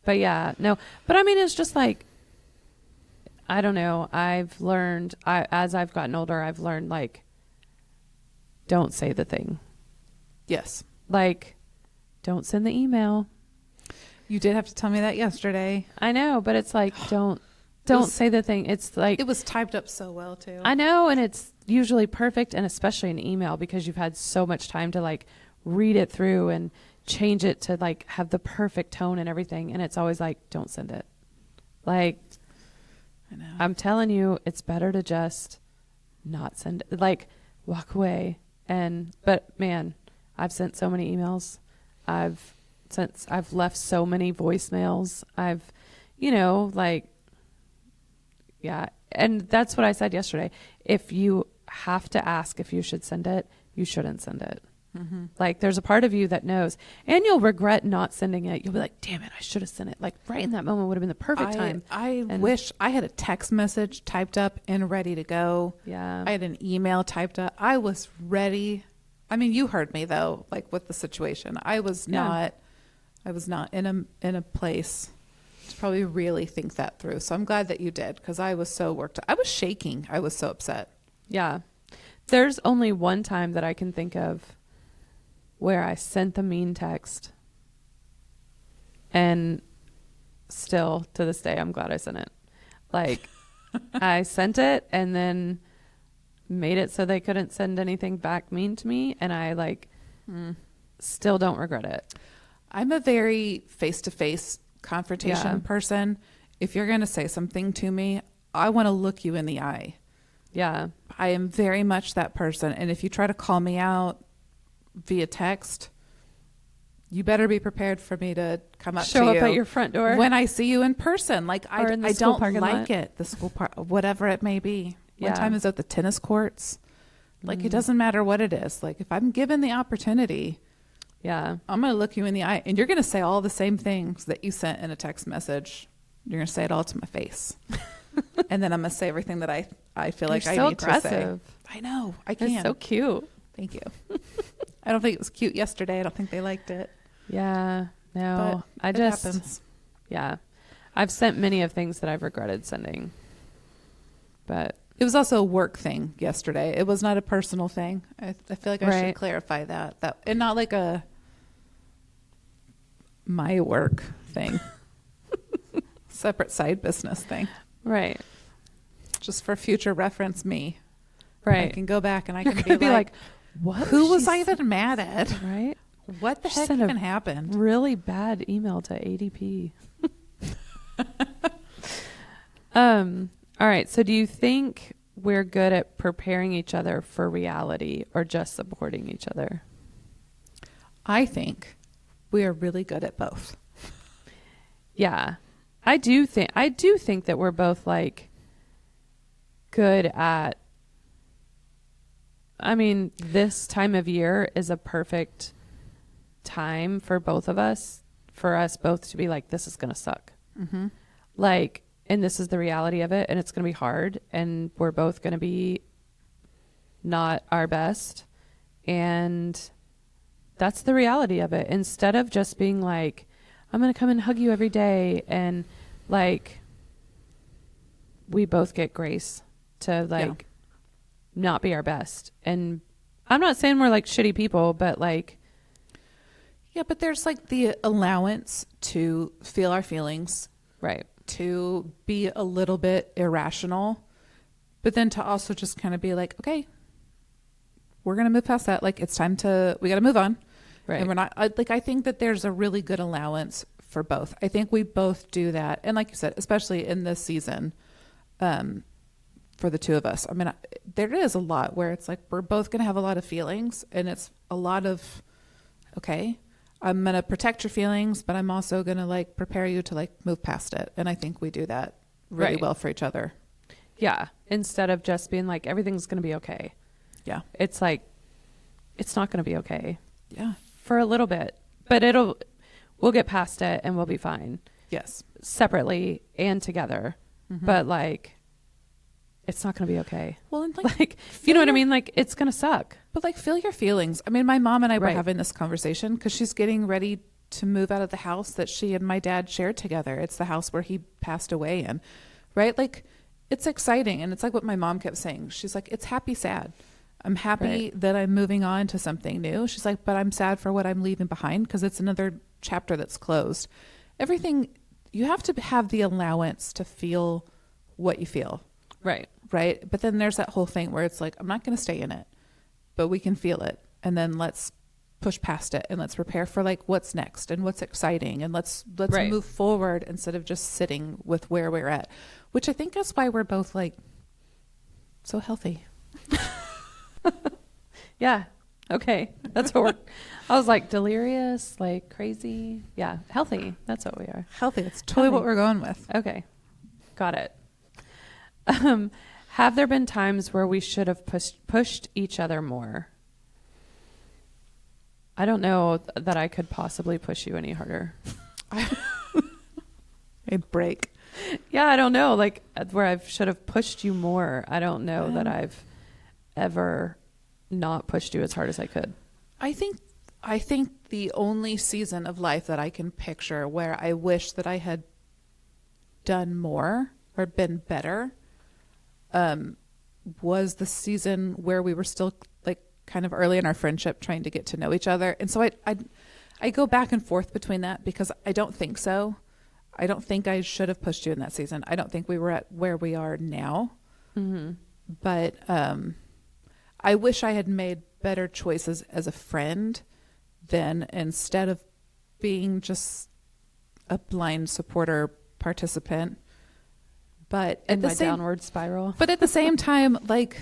But yeah, no. But I mean, it's just like, I don't know. I've learned, as I've gotten older, I've learned like, don't say the thing. Yes. Like, don't send the email. You did have to tell me that yesterday. I know, but it's like, don't say the thing. It's like, it was typed up so well too. I know, and it's usually perfect, and especially an email because you've had so much time to like read it through and change it to like have the perfect tone and everything. And it's always like, don't send it. Like, I know. I'm telling you, it's better to just not send it. Like, walk away. But man, I've sent so many emails. I've left so many voicemails. Yeah. And that's what I said yesterday. If you have to ask if you should send it, you shouldn't send it. Mm-hmm. Like, there's a part of you that knows, and you'll regret not sending it. You'll be like, damn it, I should have sent it. Like, right in that moment would have been the perfect time. I wish I had a text message typed up and ready to go. Yeah. I had an email typed up. I was ready. I mean, you heard me though, like with the situation. I was not in a place to probably really think that through. So I'm glad that you did, because I was so worked. I was shaking. I was so upset. Yeah. There's only one time that I can think of where I sent the mean text, and still to this day, I'm glad I sent it. Like, I sent it and then made it so they couldn't send anything back mean to me. And I still don't regret it. I'm a very face-to-face confrontation person. If you're going to say something to me, I want to look you in the eye. Yeah. I am very much that person. And if you try to call me out via text, you better be prepared for me to come up to you. Show up at your front door. When I see you in person. Like, I don't like lot. it. The school park, whatever it may be. Yeah. One time is at the tennis courts. Like, it doesn't matter what it is. Like, if I'm given the opportunity, I'm going to look you in the eye. And you're going to say all the same things that you sent in a text message. You're going to say it all to my face. And then I'm going to say everything that I feel like I need to say. I know. I can. It's so cute. Thank you. I don't think it was cute yesterday. I don't think they liked it. Yeah. No. But it happens. Yeah. I've sent many of things that I've regretted sending. But it was also a work thing yesterday. It was not a personal thing. I feel like I should clarify that. And not like a my work thing. Separate side business thing. Right. Just for future reference, me. Right. I can go back and I You're can gonna be like, what? Who was I even mad at? Right. What the heck even happened? Really bad email to ADP. All right. So do you think we're good at preparing each other for reality or just supporting each other? I think we are really good at both. Yeah. I do think that we're both like good at, I mean, this time of year is a perfect time for both of us, for us both to be like, this is going to suck. Mm-hmm. Like, and this is the reality of it, and it's going to be hard, and we're both going to be not our best, and that's the reality of it. Instead of just being like, I'm going to come and hug you every day, and like, we both get grace to like not be our best. And I'm not saying we're like shitty people, but like, yeah, but there's like the allowance to feel our feelings, right? To be a little bit irrational, but then to also just kind of be like, okay, we're going to move past that. Like, it's time we got to move on. Right. And we're not like, I think that there's a really good allowance for both. I think we both do that. And like you said, especially in this season, for the two of us, I mean, there is a lot where it's like, we're both going to have a lot of feelings, and it's a lot of, okay, I'm going to protect your feelings, but I'm also going to like prepare you to like move past it. And I think we do that really well for each other. Yeah. Instead of just being like, everything's going to be okay. Yeah. It's like, it's not going to be okay. Yeah. For a little bit, but we'll get past it and we'll be fine. Yes. Separately and together. Mm-hmm. But like, it's not going to be okay. Well, and like you know what I mean? Like, it's going to suck. But like, feel your feelings. I mean, my mom and I were having this conversation because she's getting ready to move out of the house that she and my dad shared together. It's the house where he passed away in, right? Like, it's exciting. And it's like what my mom kept saying. She's like, it's happy, sad. I'm happy that I'm moving on to something new. She's like, but I'm sad for what I'm leaving behind because it's another chapter that's closed. Everything, you have to have the allowance to feel what you feel. Right. Right. But then there's that whole thing where it's like, I'm not going to stay in it, but we can feel it. And then let's push past it and let's prepare for like what's next and what's exciting. And let's move forward instead of just sitting with where we're at, which I think is why we're both like so healthy. Yeah. Okay. That's what I was like, delirious, like crazy. Yeah. Healthy. That's what we are. Healthy. That's totally what we're going with. Okay. Got it. Have there been times where we should have pushed each other more? I don't know that I could possibly push you any harder. A break. Yeah, I don't know. Like, where I should have pushed you more. I don't know that I've ever not pushed you as hard as I could. I think the only season of life that I can picture where I wish that I had done more or been better was the season where we were still like kind of early in our friendship trying to get to know each other. And so I go back and forth between that because I don't think so. I don't think I should have pushed you in that season. I don't think we were at where we are now. Mm-hmm. But I wish I had made better choices as a friend then, instead of being just a blind supporter participant. But in my downward spiral. But at the same time, like,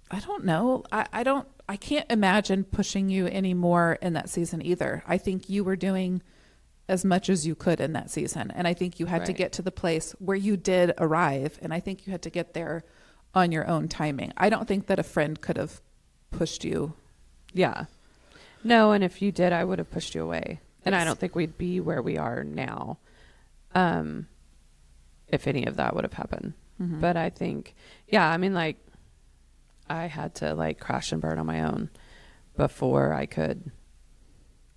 I don't know. I can't imagine pushing you anymore in that season either. I think you were doing as much as you could in that season. And I think you had to get to the place where you did arrive. And I think you had to get there on your own timing. I don't think that a friend could have pushed you. Yeah. No, and if you did, I would have pushed you away. And I don't think we'd be where we are now. If any of that would have happened. Mm-hmm. But I think, yeah, I mean, like, I had to like crash and burn on my own before I could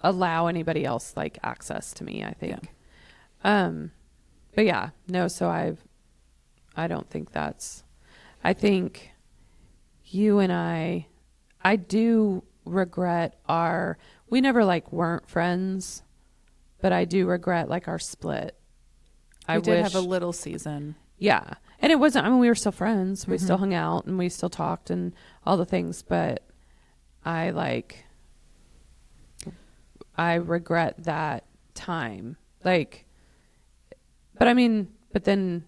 allow anybody else like access to me, I think. Yeah. But yeah, no, so I don't think I think you and I do regret we never like weren't friends, but I do regret like our split. We did have a little season. Yeah. And it wasn't, I mean, we were still friends. We still hung out and we still talked and all the things, but I regret that time. Like, but I mean, but then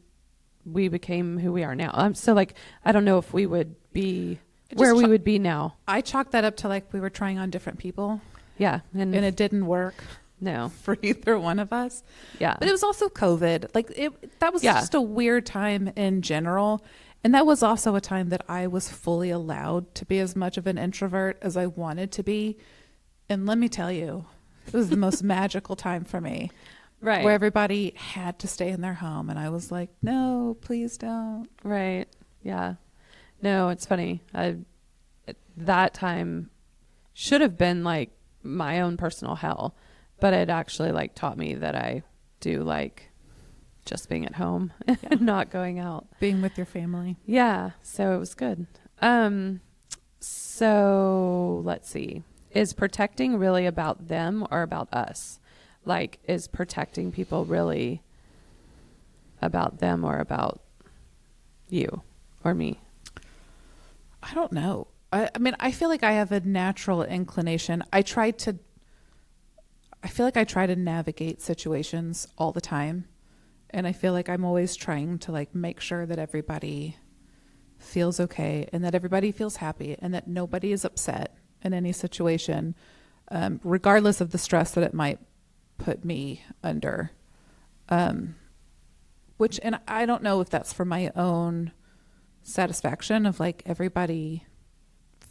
we became who we are now. I'm still like, I don't know if we would be where we would be now. I chalked that up to like we were trying on different people. Yeah. And it didn't work. No. For either one of us. Yeah. But it was also COVID. Like that was just a weird time in general. And that was also a time that I was fully allowed to be as much of an introvert as I wanted to be. And let me tell you, it was the most magical time for me. Right. Where everybody had to stay in their home. And I was like, no, please don't. Right. Yeah. No, it's funny. That time should have been like my own personal hell. But it actually like taught me that I do like just being at home and not going out. Being with your family. Yeah. So it was good. So let's see. Is protecting really about them or about us? Like, is protecting people really about them or about you or me? I don't know. I mean, I feel like I have a natural inclination. I feel like I try to navigate situations all the time. And I feel like I'm always trying to like make sure that everybody feels okay and that everybody feels happy and that nobody is upset in any situation, regardless of the stress that it might put me under. And I don't know if that's for my own satisfaction of like everybody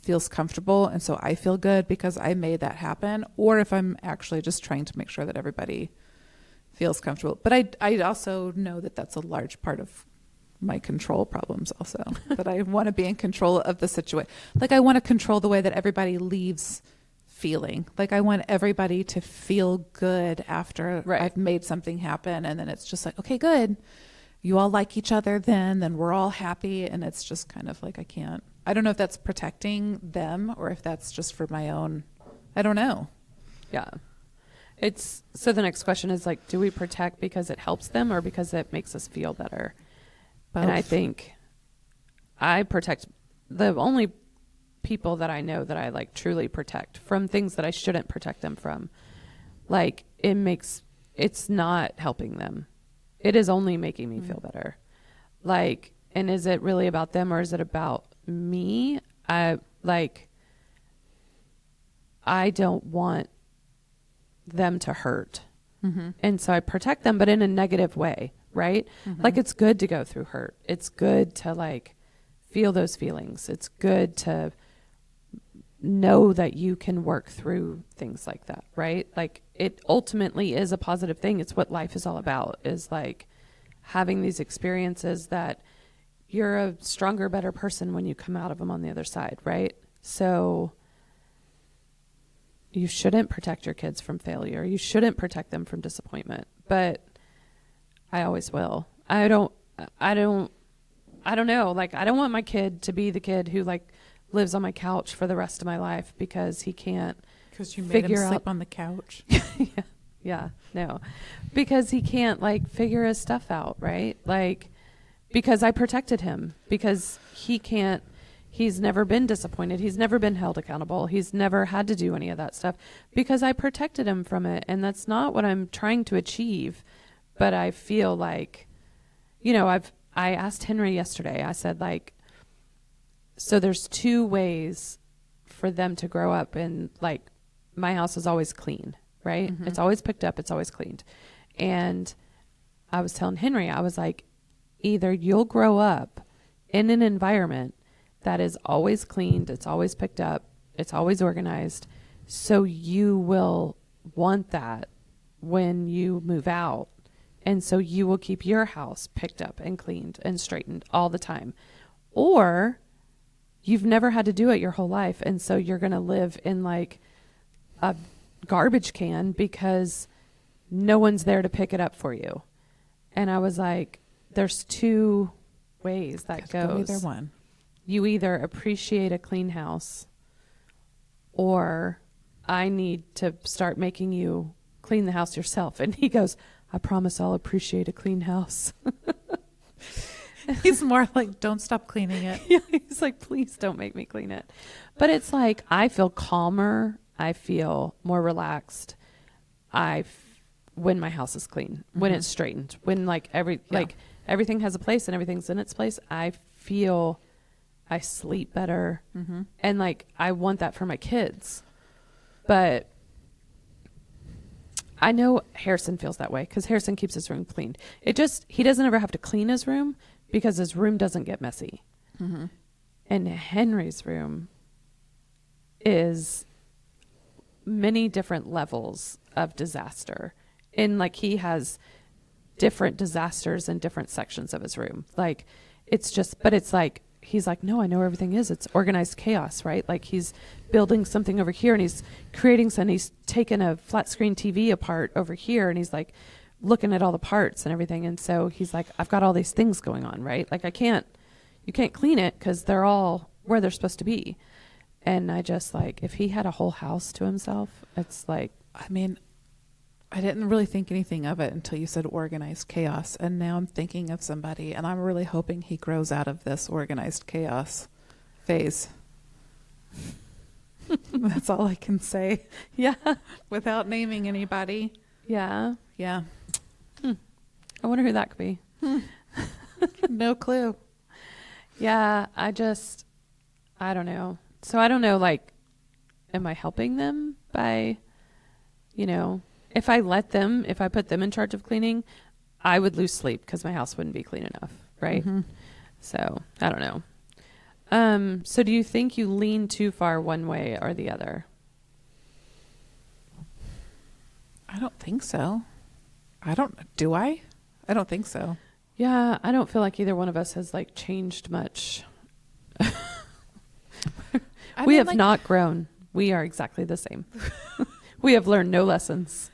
feels comfortable and so I feel good because I made that happen, or if I'm actually just trying to make sure that everybody feels comfortable. But I also know that that's a large part of my control problems also, that I want to be in control of the situation. Like I want to control the way that everybody leaves feeling. Like I want everybody to feel good after I've made something happen, and then it's just like, okay, good. You all like each other then we're all happy, and it's just kind of like I don't know if that's protecting them or if that's just for my own, I don't know. Yeah. So the next question is like, do we protect because it helps them or because it makes us feel better? Both. And I think I protect the only people that I know that I like truly protect from things that I shouldn't protect them from. Like it's not helping them. It is only making me feel better. Like, and is it really about them or is it about me? I don't want them to hurt. Mm-hmm. And so I protect them, but in a negative way, right? Mm-hmm. Like it's good to go through hurt. It's good to like feel those feelings. It's good to know that you can work through things like that, right? Like it ultimately is a positive thing. It's what life is all about, is like having these experiences that you're a stronger, better person when you come out of them on the other side, right? So you shouldn't protect your kids from failure. You shouldn't protect them from disappointment. But I always will. I don't know. Like, I don't want my kid to be the kid who like lives on my couch for the rest of my life because he can't Because you made him figure sleep out. on the couch. Yeah, no, because he can't like figure his stuff out, right? Like, because I protected him, because he's never been disappointed. He's never been held accountable. He's never had to do any of that stuff because I protected him from it. And that's not what I'm trying to achieve. But I feel like, I asked Henry yesterday, I said, like, so there's two ways for them to grow up, and like, my house is always clean, right? Mhm. It's always picked up. It's always cleaned. And I was telling Henry, I was like, either you'll grow up in an environment that is always cleaned, it's always picked up, it's always organized, so you will want that when you move out. And so you will keep your house picked up and cleaned and straightened all the time. Or you've never had to do it your whole life, and so you're going to live in like a garbage can because no one's there to pick it up for you. And I was like, there's two ways that Could go goes. either one. You either appreciate a clean house, or I need to start making you clean the house yourself. And he goes, I promise I'll appreciate a clean house. He's more like, don't stop cleaning it. Yeah, he's like, please don't make me clean it. But it's like, I feel calmer. I feel more relaxed. When my house is clean, when it's straightened, when like everything has a place and everything's in its place, I feel I sleep better. Mm-hmm. And like, I want that for my kids. But I know Harrison feels that way because Harrison keeps his room cleaned. He doesn't ever have to clean his room because his room doesn't get messy. Mm-hmm. And Henry's room is many different levels of disaster. And like, he has different disasters in different sections of his room. Like, but it's like, he's like, no, I know where everything is. It's organized chaos, right? Like, he's building something over here and he's creating something. He's taken a flat screen TV apart over here and he's like looking at all the parts and everything. And so he's like, I've got all these things going on, right? Like, you can't clean it because they're all where they're supposed to be. And I just like, if he had a whole house to himself, it's like, I mean, I didn't really think anything of it until you said organized chaos. And now I'm thinking of somebody, and I'm really hoping he grows out of this organized chaos phase. That's all I can say. yeah, Without naming anybody. yeah. Yeah. I wonder who that could be. No clue. Yeah, I don't know. So I don't know, like, am I helping them by, if I put them in charge of cleaning, I would lose sleep because my house wouldn't be clean enough, right? Mm-hmm. So I don't know. So do you think you lean too far one way or the other? I don't think so. Do I? I don't think so. Yeah, I don't feel like either one of us has like changed much. We have not grown. We are exactly the same. We have learned no lessons.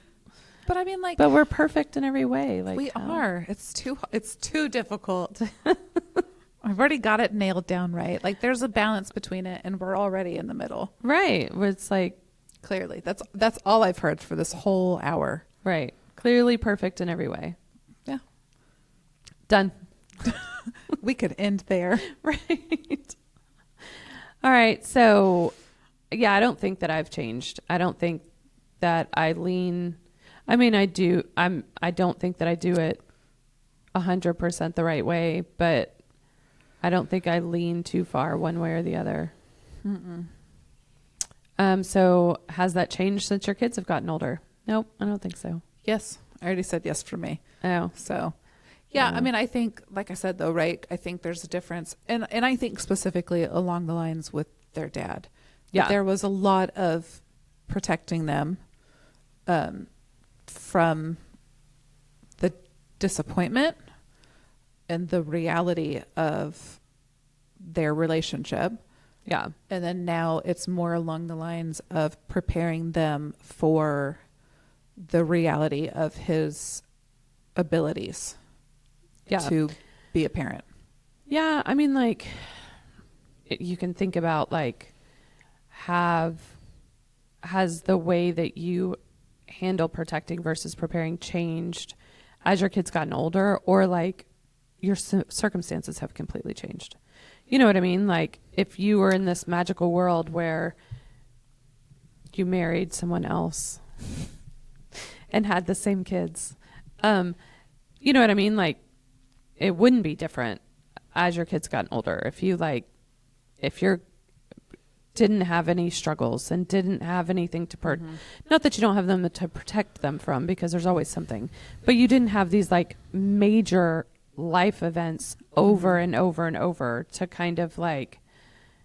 But I mean, like, But we're perfect in every way. Like, we are. It's too difficult. I've already got it nailed down right. Like, there's a balance between it, and we're already in the middle. Right. Where it's like, Clearly, that's all I've heard for this whole hour. right. Clearly perfect in every way. Yeah. Done. We could end there. Right. All right. So, yeah, I don't think that I've changed. I don't think that I lean. I mean, I do. I don't think that I do it 100% the right way, but I don't think I lean too far one way or the other. Mm-mm. So has that changed since your kids have gotten older? Nope, I don't think so. Yes. I already said yes for me. Oh, So, yeah, Yeah. I mean, I think, like I said, though, right, I think there's a difference. And I think specifically along the lines with their dad. Yeah. That there was a lot of protecting them from the disappointment and the reality of their relationship. yeah, And then now it's more along the lines of preparing them for the reality of his abilities. Yeah. to be a parent. Yeah. I mean, like, you can think about, like, has the way that you handle protecting versus preparing changed as your kids gotten older, or like your circumstances have completely changed? You know what I mean? Like, if you were in this magical world where you married someone else and had the same kids, you know what I mean? Like, it wouldn't be different as your kids gotten older. If you didn't have any struggles and didn't have anything to not that you don't have them to protect them from, because there's always something, but you didn't have these like major life events over and over and over to kind of like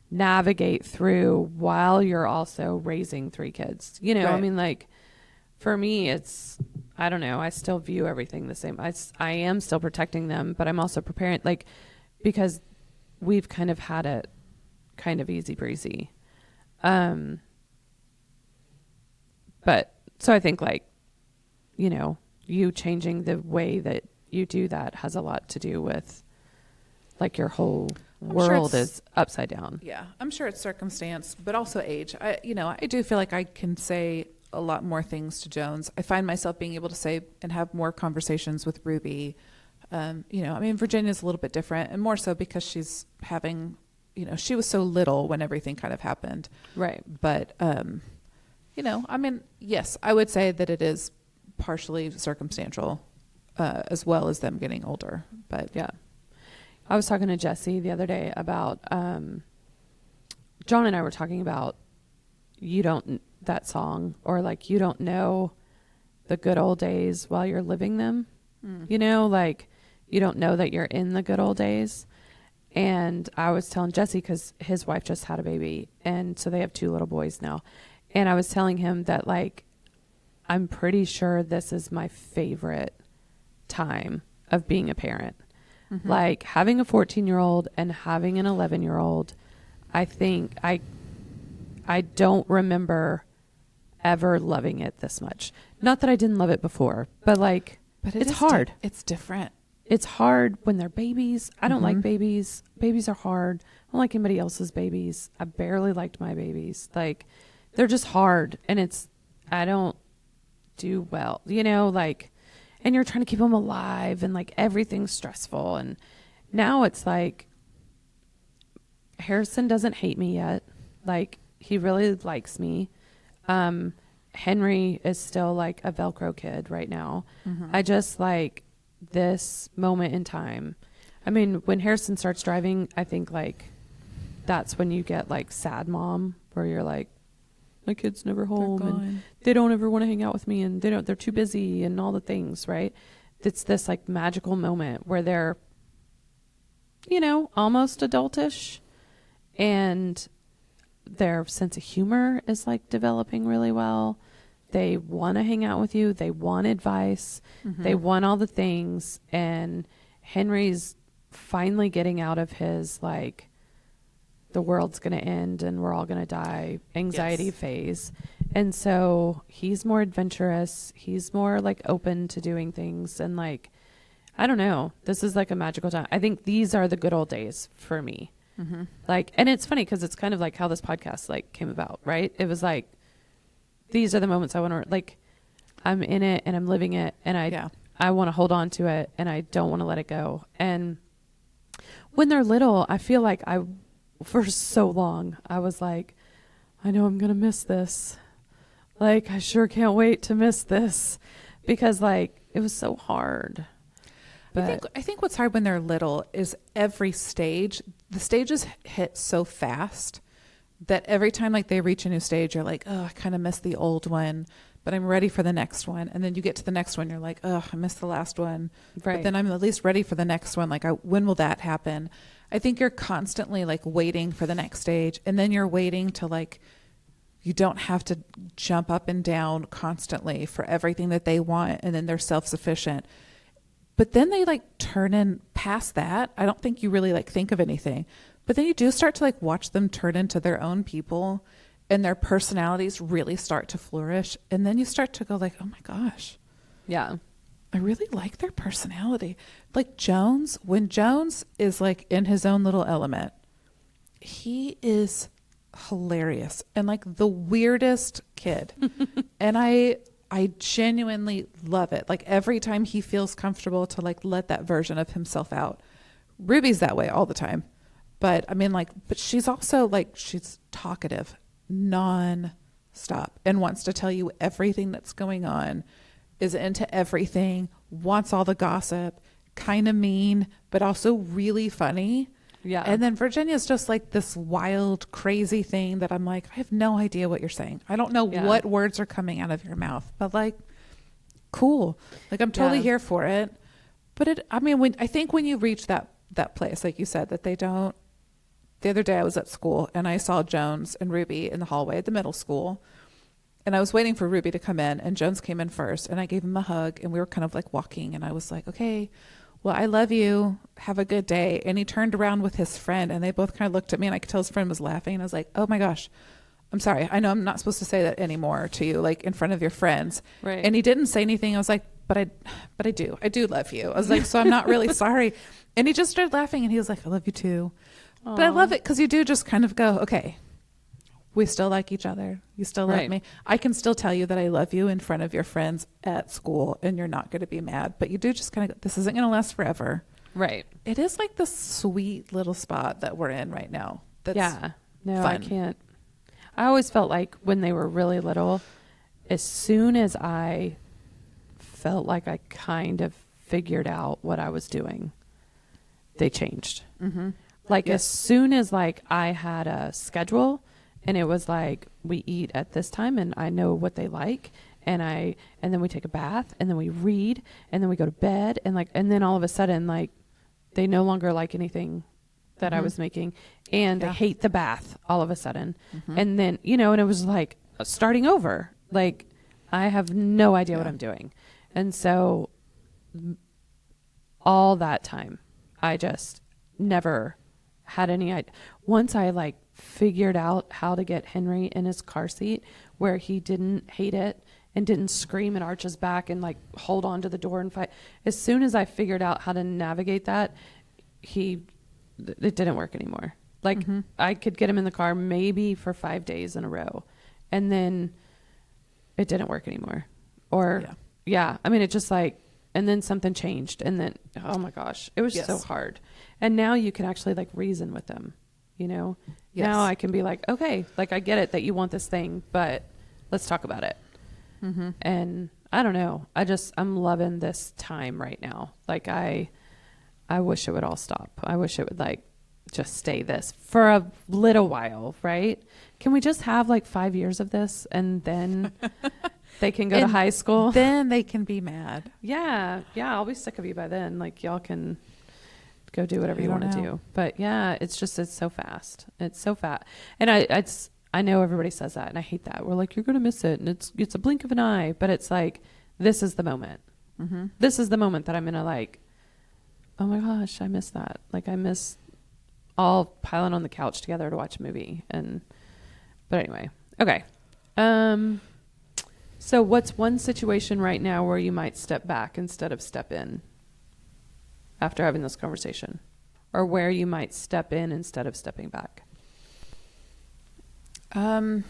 navigate through while you're also raising 3 kids. You know, Right. I mean, like, for me, it's, I don't know, I still view everything the same. I am still protecting them, but I'm also preparing, like, because we've kind of had it kind of easy breezy. But so I think, like, you know, you changing the way that you do that has a lot to do with, like, your whole world is upside down. Yeah, I'm sure it's circumstance, but also age. I do feel like I can say a lot more things to Jones. I find myself being able to say and have more conversations with Ruby. I mean, Virginia's a little bit different, and more so because she's having, she was so little when everything kind of happened. Right. But, I mean, yes, I would say that it is partially circumstantial, as well as them getting older. But yeah, I was talking to Jesse the other day about, John and I were talking about, that song, or like, you don't know the good old days while you're living them. Like, you don't know that you're in the good old days. And I was telling Jesse, because his wife just had a baby, and so they have 2 little boys now. And I was telling him that, like, I'm pretty sure this is my favorite time of being a parent. Like, having a 14-year-old and having an 11-year-old, I think I don't remember ever loving it this much. Not that I didn't love it before, but like, it's hard. It's different. It's hard when they're babies. I don't like babies. Babies are hard. I don't like anybody else's babies. I barely liked my babies. Like, they're just hard, and I don't do well, like, and you're trying to keep them alive, and like, everything's stressful. And now it's like, Harrison doesn't hate me yet. Like, he really likes me. Henry is still like a Velcro kid right now. I just like this moment in time. I mean, when Harrison starts driving, I think like that's when you get like sad mom, where you're like, my kid's never home and they don't ever want to hang out with me, and they're too busy and all the things, right? It's this like magical moment where they're, almost adultish, and their sense of humor is like developing really well. They want to hang out with you. They want advice. They want all the things. And Henry's finally getting out of his, like, the world's going to end and we're all going to die anxiety phase. And so he's more adventurous. He's more like open to doing things. And like, I don't know, this is like a magical time. I think these are the good old days for me. Like, and it's funny because it's kind of like how this podcast like came about, right? It was like, these are the moments I want to, like, I'm in it and I'm living it, and I want to hold on to it, and I don't want to let it go. And when they're little, I feel like for so long, I was like, I know I'm going to miss this. Like, I sure can't wait to miss this, because like, it was so hard. But I think what's hard when they're little is every stage, the stages hit so fast that every time like they reach a new stage, you're like, oh, I kind of missed the old one, but I'm ready for the next one. And then you get to the next one, you're like, oh, I missed the last one. Right. But then I'm at least ready for the next one. Like, when will that happen? I think you're constantly like waiting for the next stage, and then you're waiting to like, you don't have to jump up and down constantly for everything that they want, and then they're self-sufficient. But then they like turn in past that. I don't think you really like think of anything. But then you do start to like watch them turn into their own people, and their personalities really start to flourish. And then you start to go like, oh my gosh. yeah. I really like their personality. Like Jones, when Jones is like in his own little element, he is hilarious and like the weirdest kid. And I genuinely love it. Like every time he feels comfortable to like let that version of himself out. Ruby's that way all the time. But I mean, like, but she's also like, she's talkative non-stop and wants to tell you everything that's going on, is into everything, wants all the gossip, kind of mean, but also really funny. Yeah. And then Virginia's just like this wild, crazy thing that I'm like, I have no idea what you're saying. I don't know what words are coming out of your mouth, but like, cool. Like I'm totally here for it. But I mean, I think when you reach that place, like you said, that they don't. The other day I was at school and I saw Jones and Ruby in the hallway at the middle school. And I was waiting for Ruby to come in and Jones came in first and I gave him a hug and we were kind of like walking and I was like, okay, well, I love you. Have a good day. And he turned around with his friend and they both kind of looked at me and I could tell his friend was laughing. And I was like, oh my gosh, I'm sorry. I know I'm not supposed to say that anymore to you, like in front of your friends. Right. And he didn't say anything. I was like, but I do love you. I was like, so I'm not really sorry. And he just started laughing and he was like, I love you too. Aww. But I love it because you do just kind of go, okay, we still like each other. You still love me. I can still tell you that I love you in front of your friends at school and you're not going to be mad. But you do just kind of go, this isn't going to last forever. Right. It is like the sweet little spot that we're in right now. That's No, fun. I can't. I always felt like when they were really little, as soon as I felt like I kind of figured out what I was doing, they changed. Mm-hmm. Like as soon as like I had a schedule and it was like we eat at this time and I know what they like and then we take a bath and then we read and then we go to bed and then all of a sudden like they no longer like anything that I was making and they hate the bath all of a sudden. And then, and it was like starting over. Like I have no idea what I'm doing. And so all that time I just never had any idea. Once I like figured out how to get Henry in his car seat where he didn't hate it and didn't scream and arch his back and like hold on to the door and fight. As soon as I figured out how to navigate that, it didn't work anymore. Like I could get him in the car maybe for 5 days in a row and then it didn't work anymore. Or I mean, it just like, and then something changed and then, oh my gosh, it was so hard. And now you can actually like reason with them, Now I can be like, okay, like I get it that you want this thing, but let's talk about it. And I don't know. I'm loving this time right now. Like I wish it would all stop. I wish it would like just stay this for a little while, right? Can we just have like 5 years of this and then they can go to high school? Then they can be mad. Yeah. Yeah. I'll be sick of you by then. Like y'all can go do whatever you want to do. But yeah, it's so fast. It's so fast. And I know everybody says that and I hate that. We're like, you're going to miss it. And it's a blink of an eye, but it's like, this is the moment. This is the moment that I'm going to like, oh my gosh, I miss that. Like I miss all piling on the couch together to watch a movie. But anyway, okay. So what's one situation right now where you might step back instead of step in after having this conversation, or where you might step in instead of stepping back? I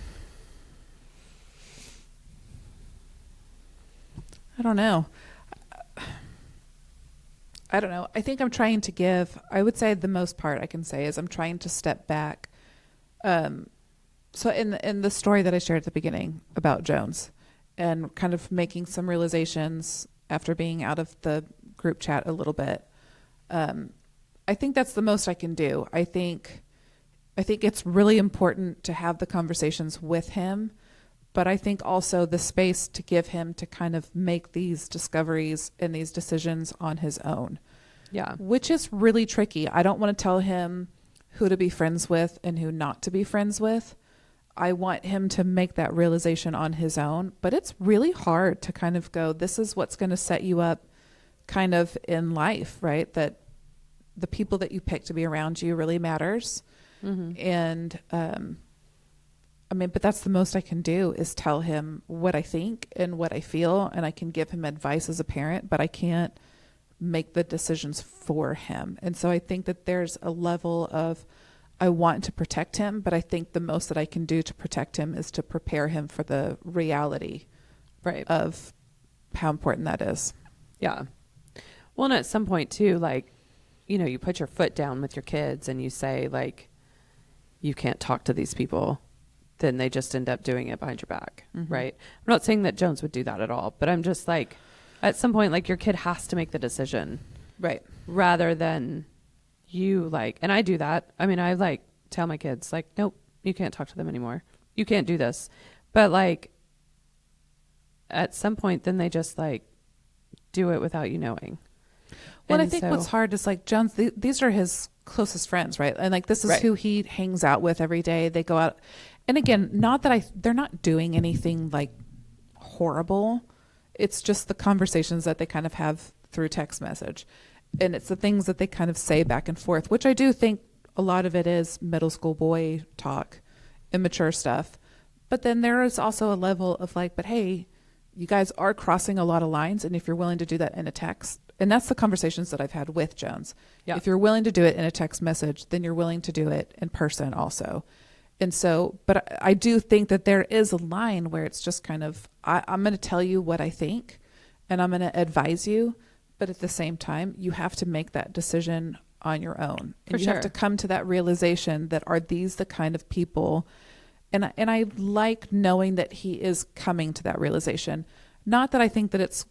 don't know. I think I'm trying to I would say the most part I can say is I'm trying to step back. So in the story that I shared at the beginning about Jones and kind of making some realizations after being out of the group chat a little bit, I think that's the most I can do. I think it's really important to have the conversations with him, but I think also the space to give him to kind of make these discoveries and these decisions on his own. Yeah. Which is really tricky. I don't want to tell him who to be friends with and who not to be friends with. I want him to make that realization on his own, but it's really hard to kind of go, this is what's going to set you up kind of in life, right? That the people that you pick to be around you really matters. And I mean, but that's the most I can do is tell him what I think and what I feel, and I can give him advice as a parent, but I can't make the decisions for him. And so I think that there's a level of, I want to protect him, but I think the most that I can do to protect him is to prepare him for the reality Right. of how important that is. Yeah. Well, and at some point too, like, you know, you put your foot down with your kids and you say, like, you can't talk to these people, then they just end up doing it behind your back. Mm-hmm. Right. I'm not saying that Jones would do that at all, but I'm just like, at some point, like, your kid has to make the decision. Right. Rather than you, like, and I do that. I mean, I like tell my kids, like, nope, you can't talk to them anymore. You can't do this. But like, at some point, then they just like do it without you knowing. Well, And I think what's hard is like Jones, these are his closest friends, right? And like, this is Right. who he hangs out with every day. They go out. And again, not that they're not doing anything like horrible. It's just the conversations that they kind of have through text message. And it's the things that they kind of say back and forth, which I do think a lot of it is middle school boy talk, immature stuff. But then there is also a level of like, but hey, you guys are crossing a lot of lines. And if you're willing to do that in a text, and that's the conversations that I've had with Jones. Yeah. If you're willing to do it in a text message, then you're willing to do it in person also. And so, but I do think that there is a line where it's just kind of, I'm going to tell you what I think and I'm going to advise you. But at the same time, you have to make that decision on your own. And you have to come to that realization that are these the kind of people. And I like knowing that he is coming to that realization. Not that I think that it's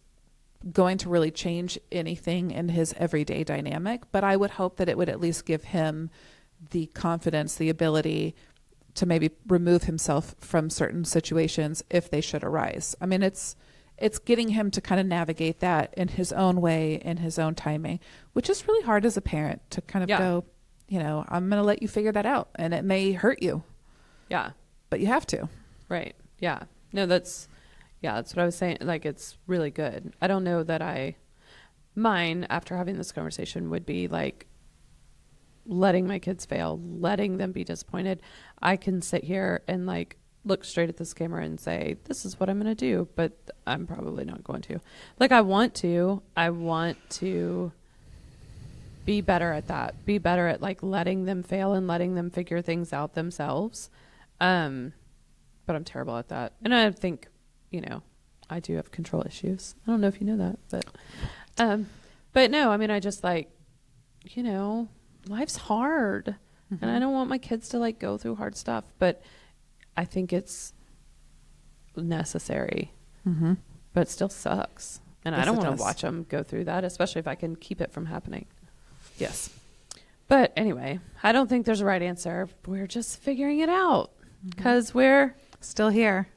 going to really change anything in his everyday dynamic, but I would hope that it would at least give him the confidence, the ability to maybe remove himself from certain situations if they should arise. I mean, it's getting him to kind of navigate that in his own way, in his own timing, which is really hard as a parent to kind of go, you know, I'm going to let you figure that out and it may hurt you. Yeah. But you have to. Right. Yeah. No, that's what I was saying. Like, it's really good. I don't know that mine after having this conversation would be like letting my kids fail, letting them be disappointed. I can sit here and like look straight at this camera and say, this is what I'm going to do, but I'm probably not going to. Like, I want to be better at that, be better at like letting them fail and letting them figure things out themselves. But I'm terrible at that. And I think, you know, I do have control issues. I don't know if you know that, but no, I mean, I just like, you know, life's hard and I don't want my kids to like go through hard stuff, but I think it's necessary, but it still sucks. And Yes, I don't it want does. to watch them go through that, especially if I can keep it from happening. Yes. But anyway, I don't think there's a right answer. We're just figuring it out because we're Still here.